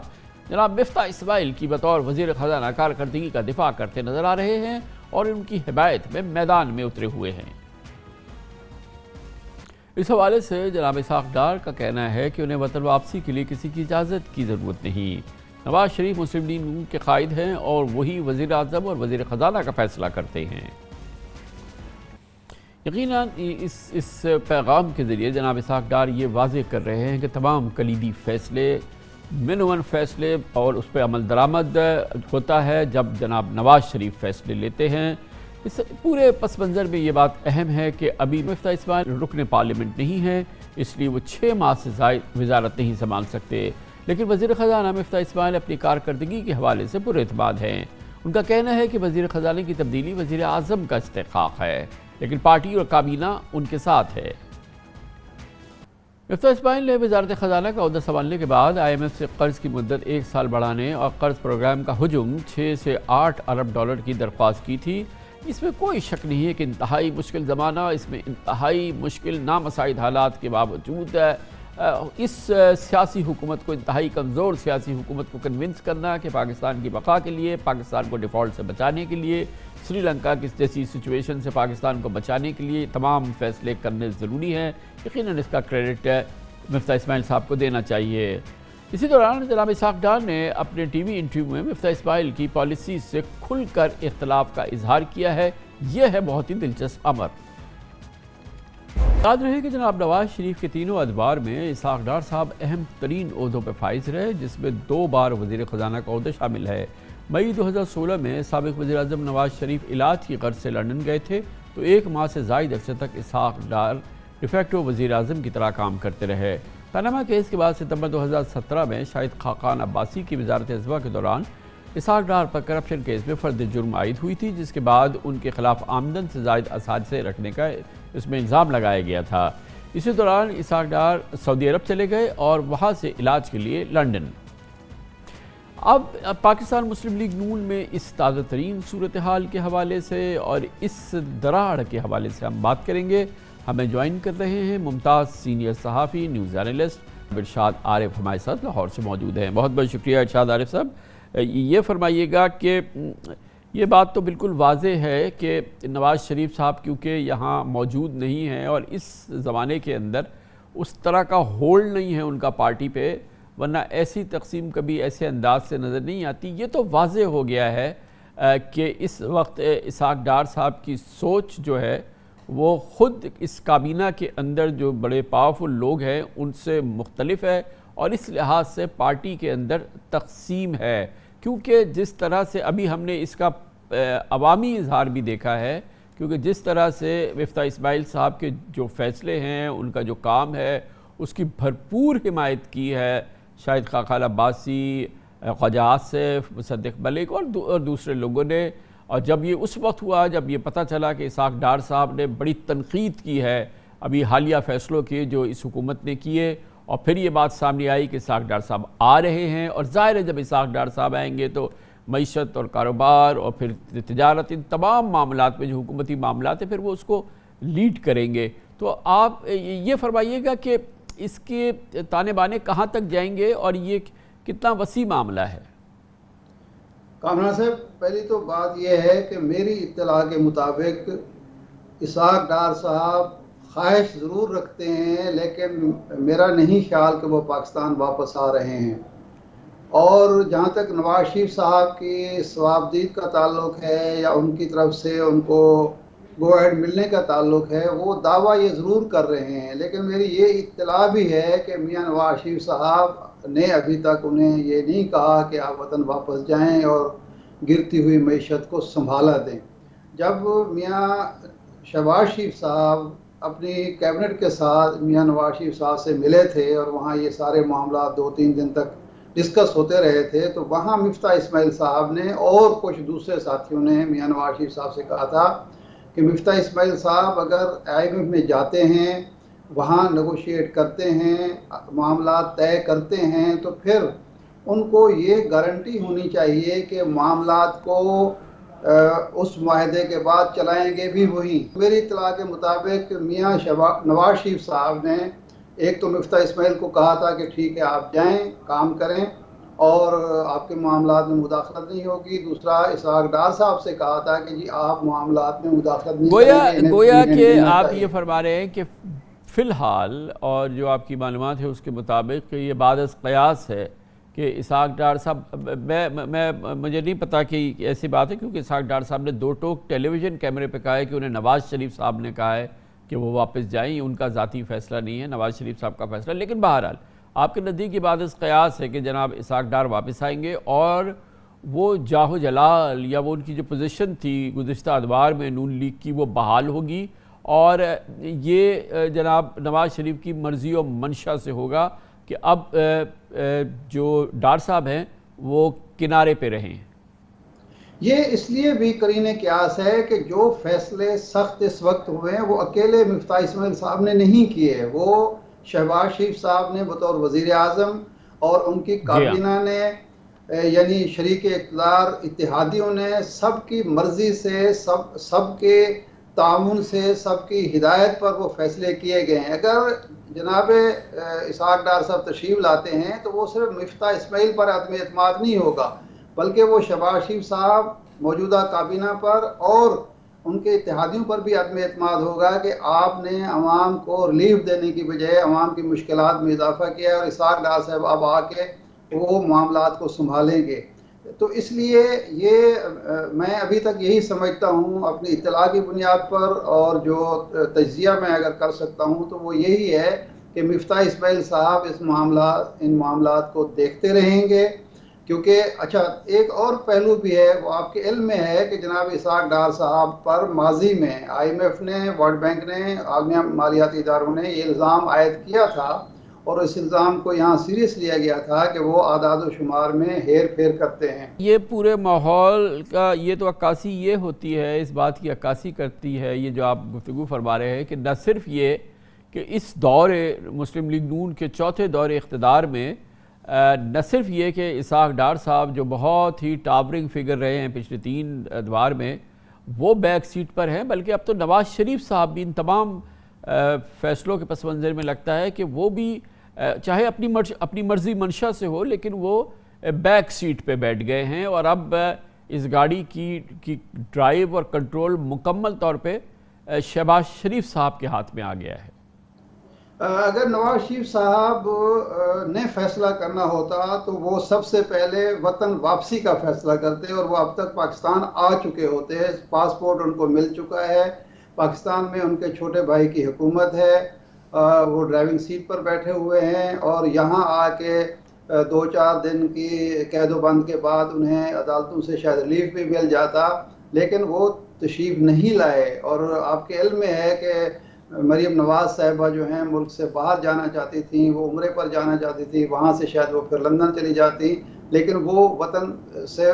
جناب مفتاح اسماعیل کی بطور وزیر خزانہ کارکردگی کا دفاع کرتے نظر آ رہے ہیں اور ان کی حمایت میں میدان میں اترے ہوئے ہیں۔ اس حوالے سے جناب اسحاق ڈار کا کہنا ہے کہ انہیں وطن واپسی کے لیے کسی کی اجازت کی ضرورت نہیں۔ نواز شریف مسلم لیگ نون کے قائد ہیں اور وہی وزیر اعظم اور وزیر خزانہ کا فیصلہ کرتے ہیں۔ یقیناً اس پیغام کے ذریعے جناب اسحاق ڈار یہ واضح کر رہے ہیں کہ تمام کلیدی فیصلے من فیصلے اور اس پہ عمل درآمد ہوتا ہے جب جناب نواز شریف فیصلے لیتے ہیں۔ اس پورے پس منظر میں یہ بات اہم ہے کہ ابھی مفتاح اسماعیل رکن پارلیمنٹ نہیں ہے، اس لیے وہ 6 ماہ سے زائد وزارت نہیں سنبھال سکتے، لیکن وزیر خزانہ مفتاح اسماعیل اپنی کارکردگی کے حوالے سے پر اعتماد ہیں۔ ان کا کہنا ہے کہ وزیر خزانہ کی تبدیلی وزیر اعظم کا استحقاق ہے، لیکن پارٹی اور کابینہ ان کے ساتھ ہے۔ مفتاح اسماعیل نے وزارت خزانہ کا عہدہ سنبھالنے کے بعد IMF سے قرض کی مدت 1 سال بڑھانے اور قرض پروگرام کا حجم 6 سے 8 ارب ڈالر کی درخواست کی تھی۔ اس میں کوئی شک نہیں ہے کہ انتہائی مشکل زمانہ، اس میں انتہائی مشکل نامساعد حالات کے باوجود اس سیاسی حکومت کو، انتہائی کمزور سیاسی حکومت کو کنونس کرنا کہ پاکستان کی بقا کے لیے، پاکستان کو ڈیفالٹ سے بچانے کے لیے، سری لنکا کی جیسی سچویشن سے پاکستان کو بچانے کے لیے تمام فیصلے کرنے ضروری ہیں۔ یقیناً اس کا کریڈٹ مفتاح اسماعیل صاحب کو دینا چاہیے۔ اسی دوران جناب اسحاق ڈار نے اپنے ٹی وی انٹرویو میں مفتاح اسماعیل کی پالیسیز سے کھل کر اختلاف کا اظہار کیا ہے۔ یہ ہے بہت ہی دلچسپ امر۔ یاد رہے کہ جناب نواز شریف کے تینوں ادوار میں اسحاق ڈار صاحب اہم ترین عہدوں پہ فائز رہے، جس میں 2 بار وزیر خزانہ کا عہدہ شامل ہے۔ مئی 2016 میں سابق وزیر اعظم نواز شریف علاج کی غرض سے لندن گئے تھے تو 1 ماہ سے زائد عرصے تک اسحاق ڈار ڈیفیکٹو وزیر اعظم کی طرح کام کرتے رہے۔ پاناما کیس کے بعد ستمبر 2017 میں شاہد خاقان عباسی کی وزارت ازوا کے دوران اسحاق ڈار پر کرپشن کیس میں فرد جرم عائد ہوئی تھی، جس کے بعد ان کے خلاف آمدن سے زائد اثاثے رکھنے کا اس میں الزام لگایا گیا تھا۔ اسی دوران اسحاق ڈار سعودی عرب چلے گئے اور وہاں سے علاج کے لیے لندن۔ اب پاکستان مسلم لیگ نون میں اس تازہ ترین صورتحال کے حوالے سے اور اس دراڑ کے حوالے سے ہم بات کریں گے۔ ہمیں جوائن کر رہے ہیں ممتاز سینئر صحافی، نیوز اینالسٹ ارشاد عارف ہمارے ساتھ لاہور سے موجود ہیں۔ بہت بہت شکریہ ارشاد عارف صاحب۔ یہ فرمائیے گا کہ یہ بات تو بالکل واضح ہے کہ نواز شریف صاحب کیونکہ یہاں موجود نہیں ہیں اور اس زمانے کے اندر اس طرح کا ہولڈ نہیں ہے ان کا پارٹی پہ، ورنہ ایسی تقسیم کبھی ایسے انداز سے نظر نہیں آتی۔ یہ تو واضح ہو گیا ہے کہ اس وقت اسحاق ڈار صاحب کی سوچ جو ہے وہ خود اس کابینہ کے اندر جو بڑے پاورفل لوگ ہیں ان سے مختلف ہے اور اس لحاظ سے پارٹی کے اندر تقسیم ہے، کیونکہ جس طرح سے ابھی ہم نے اس کا عوامی اظہار بھی دیکھا ہے کیونکہ جس طرح سے مفتاح اسماعیل صاحب کے جو فیصلے ہیں، ان کا جو کام ہے، اس کی بھرپور حمایت کی ہے شاہد خاقان عباسی، خواجہ آصف، مصدق ملک اور دوسرے لوگوں نے. اور جب یہ اس وقت ہوا جب یہ پتہ چلا کہ اسحاق ڈار صاحب نے بڑی تنقید کی ہے ابھی حالیہ فیصلوں کے جو اس حکومت نے کیے، اور پھر یہ بات سامنے آئی کہ اسحاق ڈار صاحب آ رہے ہیں، اور ظاہر ہے جب اسحاق ڈار صاحب آئیں گے تو معیشت اور کاروبار اور پھر تجارت، ان تمام معاملات میں جو حکومتی معاملات ہیں پھر وہ اس کو لیڈ کریں گے. تو آپ یہ فرمائیے گا کہ اس کے تانے بانے کہاں تک جائیں گے اور یہ کتنا وسیع معاملہ ہے؟ کامران صاحب، پہلی تو بات یہ ہے کہ میری اطلاع کے مطابق اسحاق ڈار صاحب خواہش ضرور رکھتے ہیں، لیکن میرا نہیں خیال کہ وہ پاکستان واپس آ رہے ہیں. اور جہاں تک نواز شریف صاحب کی ثوابدید کا تعلق ہے یا ان کی طرف سے ان کو گو ایڈ ملنے کا تعلق ہے، وہ دعویٰ یہ ضرور کر رہے ہیں، لیکن میری یہ اطلاع بھی ہے کہ میاں نواز شریف صاحب نے ابھی تک انہیں یہ نہیں کہا کہ آپ وطن واپس جائیں اور گرتی ہوئی معیشت کو سنبھالا دیں. جب میاں شہباز شریف صاحب اپنی کیبنٹ کے ساتھ میاں نواز شریف صاحب سے ملے تھے اور وہاں یہ سارے معاملات 2-3 دن تک ڈسکس ہوتے رہے تھے، تو وہاں مفتاح اسماعیل صاحب نے اور کچھ دوسرے ساتھیوں نے میاں نواز شریف صاحب سے کہا تھا کہ مفتاح اسماعیل صاحب اگر IMF میں جاتے ہیں، وہاں نیگوشیٹ کرتے ہیں، معاملات طے کرتے ہیں، تو پھر ان کو یہ گارنٹی ہونی چاہیے کہ معاملات کو اس معاہدے کے بعد چلائیں گے بھی وہی. میری اطلاع کے مطابق میاں نواز شریف صاحب نے ایک تو مفتاح اسماعیل کو کہا تھا کہ ٹھیک ہے آپ جائیں، کام کریں اور آپ کے معاملات میں مداخلت نہیں ہوگی. دوسرا اسحاق ڈار صاحب سے کہا تھا کہ جی آپ معاملات میں مداخلت نہیں کریں گے. گویا کہ آپ یہ فرما رہے ہیں کہ فی الحال اور جو آپ کی معلومات ہے اس کے مطابق یہ بعد از قیاس ہے کہ اسحاق ڈار صاحب، مجھے نہیں پتا کہ ایسی بات ہے، کیونکہ اسحاق ڈار صاحب نے 2 ٹوک ٹیلی ویژن کیمرے پہ کہا ہے کہ انہیں نواز شریف صاحب نے کہا ہے کہ وہ واپس جائیں، ان کا ذاتی فیصلہ نہیں ہے، نواز شریف صاحب کا فیصلہ. لیکن بہرحال آپ کے نزدیک یہ بعد از قیاس ہے کہ جناب اسحاق ڈار واپس آئیں گے اور وہ جاہ جلال یا وہ ان کی جو پوزیشن تھی گزشتہ ادوار میں نون لیگ کی وہ بحال ہوگی، اور یہ جناب نواز شریف کی مرضی و منشا سے ہوگا کہ اب جو ڈار صاحب ہیں وہ کنارے پہ رہیں. یہ اس لیے بھی قرین قیاس ہے کہ جو فیصلے سخت اس وقت ہوئے ہیں وہ اکیلے مفتاح اسماعیل صاحب نے نہیں کیے، وہ شہباز شریف صاحب نے بطور وزیر اعظم اور ان کی کابینہ نے یعنی شریک اقتدار اتحادیوں نے سب کی مرضی سے، سب کے تعاون سے، سب کی ہدایت پر وہ فیصلے کیے گئے ہیں. اگر جناب اسحاق ڈار صاحب تشریف لاتے ہیں تو وہ صرف مفتاح اسماعیل پر عدم اعتماد نہیں ہوگا، بلکہ وہ شہباز شریف صاحب، موجودہ کابینہ پر اور ان کے اتحادیوں پر بھی عدم اعتماد ہوگا کہ آپ نے عوام کو ریلیف دینے کی بجائے عوام کی مشکلات میں اضافہ کیا ہے اور اسحاق ڈار صاحب اب آ کے وہ معاملات کو سنبھالیں گے. تو اس لیے یہ میں ابھی تک یہی سمجھتا ہوں اپنی اطلاع کی بنیاد پر، اور جو تجزیہ میں اگر کر سکتا ہوں تو وہ یہی ہے کہ مفتاح اسماعیل صاحب ان معاملات کو دیکھتے رہیں گے. کیونکہ اچھا ایک اور پہلو بھی ہے، وہ آپ کے علم میں ہے کہ جناب اسحاق ڈار صاحب پر ماضی میں IMF نے، ورلڈ بینک نے، عالمی مالیاتی اداروں نے یہ الزام عائد کیا تھا اور اس الزام کو یہاں سیریس لیا گیا تھا کہ وہ اعداد و شمار میں ہیر پھیر کرتے ہیں. یہ پورے ماحول کا یہ تو عکاسی یہ ہوتی ہے، اس بات کی عکاسی کرتی ہے یہ جو آپ گفتگو فرما رہے ہیں کہ نہ صرف یہ کہ اس دور مسلم لیگ نون کے چوتھے دور اقتدار میں نہ صرف یہ کہ اسحاق ڈار صاحب جو بہت ہی ٹاورنگ فگر رہے ہیں پچھلے 3 ادوار میں وہ بیک سیٹ پر ہیں، بلکہ اب تو نواز شریف صاحب بھی ان تمام فیصلوں کے پس منظر میں لگتا ہے کہ وہ بھی چاہے اپنی مرضی منشا سے ہو لیکن وہ بیک سیٹ پہ بیٹھ گئے ہیں، اور اب اس گاڑی کی ڈرائیو اور کنٹرول مکمل طور پہ شہباز شریف صاحب کے ہاتھ میں آ گیا ہے. اگر نواز شریف صاحب نے فیصلہ کرنا ہوتا تو وہ سب سے پہلے وطن واپسی کا فیصلہ کرتے اور وہ اب تک پاکستان آ چکے ہوتے. پاسپورٹ ان کو مل چکا ہے، پاکستان میں ان کے چھوٹے بھائی کی حکومت ہے، وہ ڈرائیونگ سیٹ پر بیٹھے ہوئے ہیں، اور یہاں آ کے 2-4 دن کی قید و بند کے بعد انہیں عدالتوں سے شاید ریلیف بھی مل جاتا، لیکن وہ تشریف نہیں لائے، اور آپ کے علم میں ہے کہ مریم نواز صاحبہ جو ہیں ملک سے باہر جانا چاہتی تھیں، وہ عمرے پر جانا چاہتی تھی، وہاں سے شاید وہ پھر لندن چلی جاتی، لیکن وہ وطن سے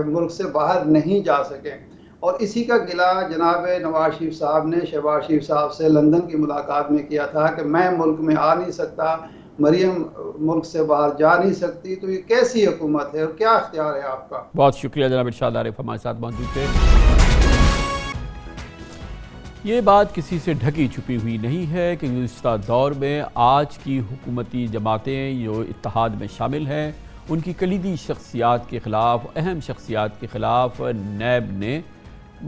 ملک سے باہر نہیں جا سکے، اور اسی کا گلہ جناب نواز شریف صاحب نے شہباز شریف صاحب سے لندن کی ملاقات میں کیا تھا کہ میں ملک میں آ نہیں سکتا، مریم ملک سے باہر جا نہیں سکتی، تو یہ کیسی حکومت ہے اور کیا اختیار ہے آپ کا؟ بہت شکریہ جناب ارشاد عارف ہمارے ساتھ موجود تھے۔ یہ بات کسی سے ڈھکی چھپی ہوئی نہیں ہے کہ گزشتہ دور میں آج کی حکومتی جماعتیں جو اتحاد میں شامل ہیں، ان کی کلیدی شخصیات کے خلاف، اہم شخصیات کے خلاف نیب نے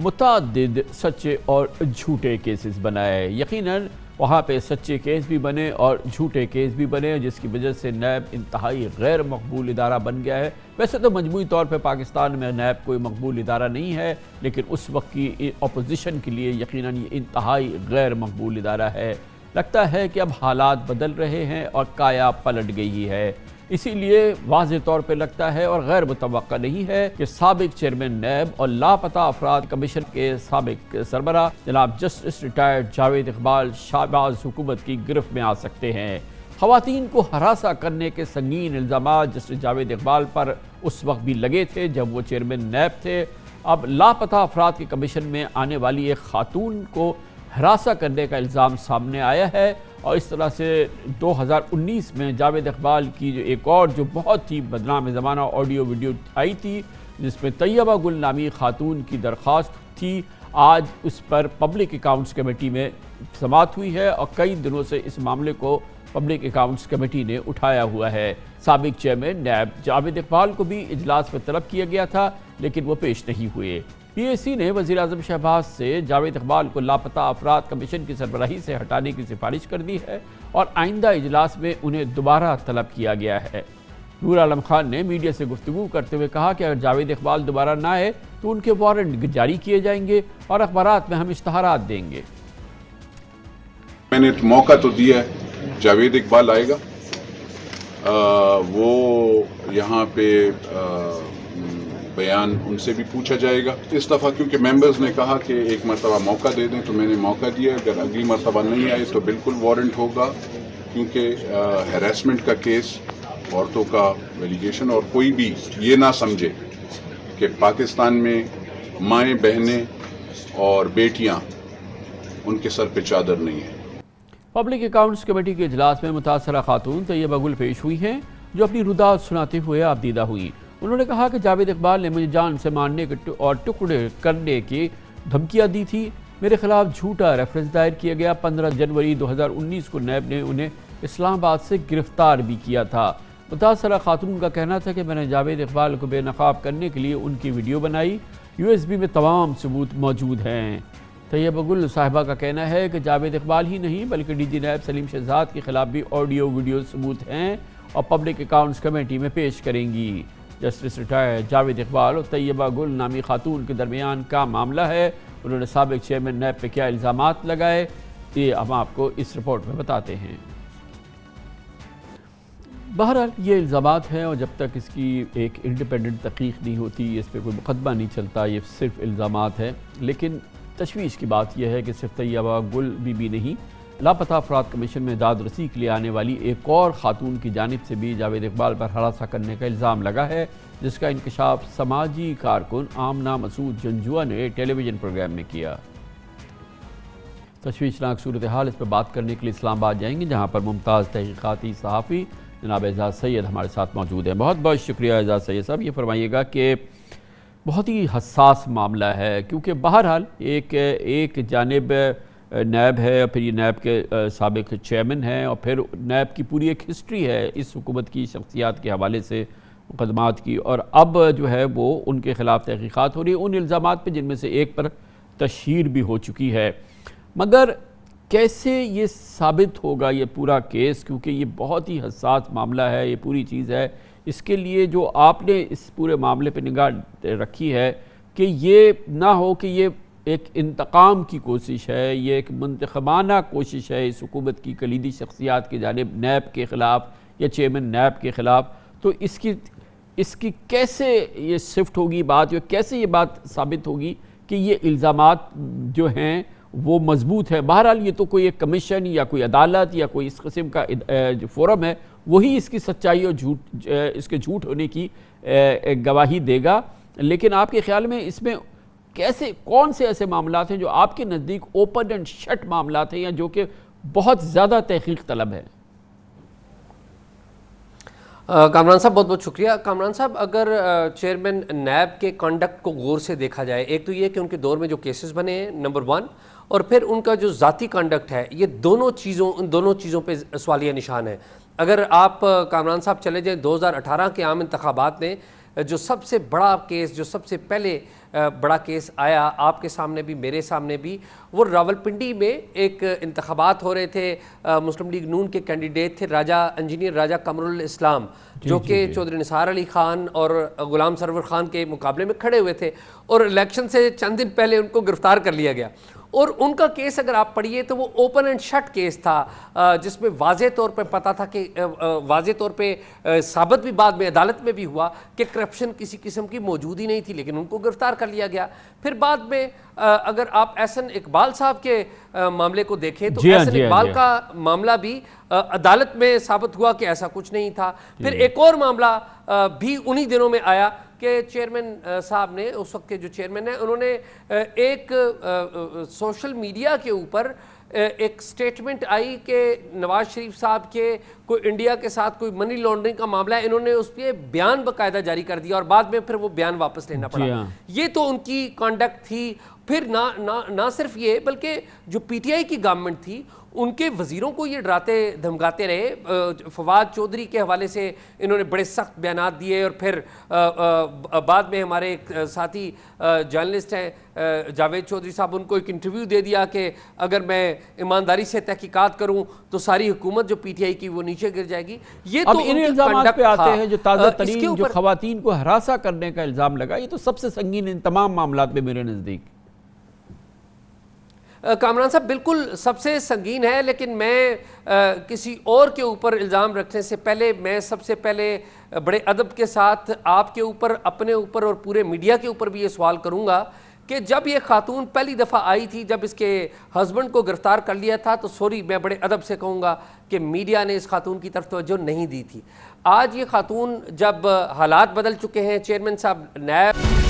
متعدد سچے اور جھوٹے کیسز بنائے۔ یقیناً وہاں پہ سچے کیس بھی بنے اور جھوٹے کیس بھی بنے، جس کی وجہ سے نیب انتہائی غیر مقبول ادارہ بن گیا ہے۔ ویسے تو مجموعی طور پہ پاکستان میں نیب کوئی مقبول ادارہ نہیں ہے، لیکن اس وقت کی اپوزیشن کے لیے یقیناً یہ انتہائی غیر مقبول ادارہ ہے۔ لگتا ہے کہ اب حالات بدل رہے ہیں اور کایا پلٹ گئی ہے، اسی لیے واضح طور پہ لگتا ہے اور غیر متوقع نہیں ہے کہ سابق چیئرمین نیب اور لاپتہ افراد کمیشن کے سابق سربراہ جناب جسٹس ریٹائرڈ جاوید اقبال شہباز حکومت کی گرفت میں آ سکتے ہیں۔ خواتین کو ہراساں کرنے کے سنگین الزامات جسٹس جاوید اقبال پر اس وقت بھی لگے تھے جب وہ چیئرمین نیب تھے۔ اب لاپتہ افراد کے کمیشن میں آنے والی ایک خاتون کو ہراساں کرنے کا الزام سامنے آیا ہے، اور اس طرح سے 2019 میں جاوید اقبال کی جو ایک اور جو بہت ہی بدنام زمانہ آڈیو ویڈیو آئی تھی، جس میں طیبہ گل نامی خاتون کی درخواست تھی، آج اس پر پبلک اکاؤنٹس کمیٹی میں سماعت ہوئی ہے، اور کئی دنوں سے اس معاملے کو پبلک اکاؤنٹس کمیٹی نے اٹھایا ہوا ہے۔ سابق چیئرمین نیب جاوید اقبال کو بھی اجلاس میں طلب کیا گیا تھا، لیکن وہ پیش نہیں ہوئے۔ پی اے سی نے وزیر اعظم شہباز سے جاوید اقبال کو لاپتہ افراد کمیشن کی سربراہی سے ہٹانے کی سفارش کر دی ہے، اور آئندہ اجلاس میں انہیں دوبارہ طلب کیا گیا ہے۔ نور عالم خان نے میڈیا سے گفتگو کرتے ہوئے کہا کہ اگر جاوید اقبال دوبارہ نہ آئے تو ان کے وارنٹ جاری کیے جائیں گے اور اخبارات میں ہم اشتہارات دیں گے۔ میں نے موقع تو دیا ہے، جاوید اقبال آئے گا، وہ یہاں پہ بیان ان سے بھی پوچھا جائے گا۔ اس دفعہ کیونکہ ممبرز نے کہا کہ ایک مرتبہ موقع دے دیں، تو میں نے موقع دیا، اگر اگلی مرتبہ نہیں آئے تو بالکل وارنٹ ہوگا، کیونکہ ہیراسمنٹ کا کیس، عورتوں کا ایلیگیشن، اور کوئی بھی یہ نہ سمجھے کہ پاکستان میں مائیں بہنیں اور بیٹیاں ان کے سر پہ چادر نہیں ہیں۔ پبلک اکاؤنٹس کمیٹی کے اجلاس میں متاثرہ خاتون طیبہ گل پیش ہوئی ہیں، جو اپنی رداعت سناتے ہوئے آبدیدہ ہوئی۔ انہوں نے کہا کہ جاوید اقبال نے مجھے جان سے مارنے اور ٹکڑے کرنے کی دھمکیاں دی تھی، میرے خلاف جھوٹا ریفرنس دائر کیا گیا۔ 15 جنوری 2019 کو نیب نے انہیں اسلام آباد سے گرفتار بھی کیا تھا۔ متاثرہ خاتون کا کہنا تھا کہ میں نے جاوید اقبال کو بے نقاب کرنے کے لیے ان کی ویڈیو بنائی، USB میں تمام ثبوت موجود ہیں۔ طیبہ گل صاحبہ کا کہنا ہے کہ جاوید اقبال ہی نہیں بلکہ ڈی جی نیب سلیم شہزاد کے خلاف بھی آڈیو ویڈیو ثبوت ہیں اور پبلک اکاؤنٹس کمیٹی میں پیش کریں گی۔ جسٹس ریٹائرڈ جاوید اقبال اور طیبہ گل نامی خاتون کے درمیان کا معاملہ ہے، انہوں نے سابق چیئرمین نیب پہ کیا الزامات لگائے، یہ ہم آپ کو اس رپورٹ میں بتاتے ہیں۔ بہرحال یہ الزامات ہیں، اور جب تک اس کی ایک انڈیپینڈنٹ تحقیق نہیں ہوتی، اس پہ کوئی مقدمہ نہیں چلتا، یہ صرف الزامات ہیں۔ لیکن تشویش کی بات یہ ہے کہ صرف طیبہ گل بی نہیں، لاپتہ افراد کمیشن میں داد رسی کے لیے آنے والی ایک اور خاتون کی جانب سے بھی جاوید اقبال پر ہراساں کرنے کا الزام لگا ہے، جس کا انکشاف سماجی کارکن آمنہ مسعود جنجوعہ نے ٹیلی ویژن پروگرام میں کیا۔ تشویشناک صورتحال، اس پر بات کرنے کے لیے اسلام آباد جائیں گے، جہاں پر ممتاز تحقیقاتی صحافی جناب اعزاز سید ہمارے ساتھ موجود ہیں۔ بہت بہت شکریہ اعزاز سید صاحب۔ یہ فرمائیے گا کہ بہت ہی حساس معاملہ ہے، کیونکہ بہرحال ایک جانب نیب ہے، اور پھر یہ نیب کے سابق چیئرمین ہیں، اور پھر نیب کی پوری ایک ہسٹری ہے اس حکومت کی شخصیات کے حوالے سے مقدمات کی، اور اب جو ہے وہ ان کے خلاف تحقیقات ہو رہی ہے ان الزامات پہ، جن میں سے ایک پر تشہیر بھی ہو چکی ہے۔ مگر کیسے یہ ثابت ہوگا یہ پورا کیس، کیونکہ یہ بہت ہی حساس معاملہ ہے، یہ پوری چیز ہے، اس کے لیے جو آپ نے اس پورے معاملے پہ نگاہ رکھی ہے کہ یہ نہ ہو کہ یہ ایک انتقام کی کوشش ہے، یہ ایک منتخبانہ کوشش ہے اس حکومت کی کلیدی شخصیات کی جانب نیب کے خلاف یا چیئرمین نیب کے خلاف، تو اس کی کیسے یہ شفٹ ہوگی بات، یا کیسے یہ بات ثابت ہوگی کہ یہ الزامات جو ہیں وہ مضبوط ہے. بہرحال یہ تو کوئی ایک کمیشن یا کوئی عدالت یا کوئی اس قسم کا جو فورم ہے وہی اس کی سچائی اور اس کے جھوٹ ہونے کی گواہی دے گا. لیکن آپ کے خیال میں اس میں کون سے ایسے معاملات ہیں جو آپ کے نزدیک اوپن اینڈ شٹ معاملات ہیں یا جو کہ بہت زیادہ تحقیق طلب ہے؟ کامران صاحب بہت بہت شکریہ. کامران صاحب اگر چیئرمین نیب کے کنڈکٹ کو غور سے دیکھا جائے، ایک تو یہ کہ ان کے دور میں جو کیسز بنے ہیں نمبر 1، اور پھر ان کا جو ذاتی کنڈکٹ ہے، یہ ان دونوں چیزوں پہ سوالیہ نشان ہے. اگر آپ کامران صاحب چلے جائیں 2018 کے عام انتخابات میں جو سب سے بڑا کیس، جو سب سے پہلے بڑا کیس آیا آپ کے سامنے بھی میرے سامنے بھی، وہ راولپنڈی میں ایک انتخابات ہو رہے تھے. مسلم لیگ نون کے کینڈیڈیٹ تھے انجینئر راجہ قمرالاسلام، جو کہ چودھری نثار علی خان اور غلام سرور خان کے مقابلے میں کھڑے ہوئے تھے، اور الیکشن سے چند دن پہلے ان کو گرفتار کر لیا گیا. اور ان کا کیس اگر آپ پڑھیے تو وہ اوپن اینڈ شٹ کیس تھا، جس میں واضح طور پہ پتا تھا کہ واضح طور پہ ثابت بھی بعد میں عدالت میں بھی ہوا کہ کرپشن کسی قسم کی موجود ہی نہیں تھی، لیکن ان کو گرفتار کر لیا گیا. پھر بعد میں اگر آپ احسن اقبال صاحب کے معاملے کو دیکھیں تو احسن اقبال کا معاملہ بھی عدالت میں ثابت ہوا کہ ایسا کچھ نہیں تھا. پھر ایک اور معاملہ بھی انہی دنوں میں آیا کہ چیئرمین صاحب نے، اس وقت کے جو چیئرمین ہیں، انہوں نے ایک سوشل میڈیا کے اوپر ایک سٹیٹمنٹ آئی کہ نواز شریف صاحب کے کوئی انڈیا کے ساتھ کوئی منی لانڈرنگ کا معاملہ ہے، انہوں نے اس پہ بیان باقاعدہ جاری کر دیا اور بعد میں پھر وہ بیان واپس لینا پڑا. یہ تو ان کی کانڈکٹ تھی. پھر نہ صرف یہ بلکہ جو پی ٹی آئی کی گورنمنٹ تھی ان کے وزیروں کو یہ ڈراتے دھمکاتے رہے. فواد چودھری کے حوالے سے انہوں نے بڑے سخت بیانات دیے، اور پھر بعد میں ہمارے ایک ساتھی جرنلسٹ ہیں جاوید چودھری صاحب، ان کو ایک انٹرویو دے دیا کہ اگر میں ایمانداری سے تحقیقات کروں تو ساری حکومت جو پی ٹی آئی کی وہ نیچے گر جائے گی. یہ تو ان الزامات پہ آتے ہیں جو تازہ ترین جو خواتین کو ہراساں کرنے کا الزام لگا، یہ تو سب سے سنگین ان تمام معاملات میں میرے نزدیک. کامران صاحب بالکل سب سے سنگین ہے، لیکن میں کسی اور کے اوپر الزام رکھنے سے پہلے میں سب سے پہلے بڑے ادب کے ساتھ آپ کے اوپر، اپنے اوپر اور پورے میڈیا کے اوپر بھی یہ سوال کروں گا کہ جب یہ خاتون پہلی دفعہ آئی تھی، جب اس کے ہسبینڈ کو گرفتار کر لیا تھا، تو سوری میں بڑے ادب سے کہوں گا کہ میڈیا نے اس خاتون کی طرف توجہ نہیں دی تھی. آج یہ خاتون جب حالات بدل چکے ہیں، چیئرمین صاحب نیب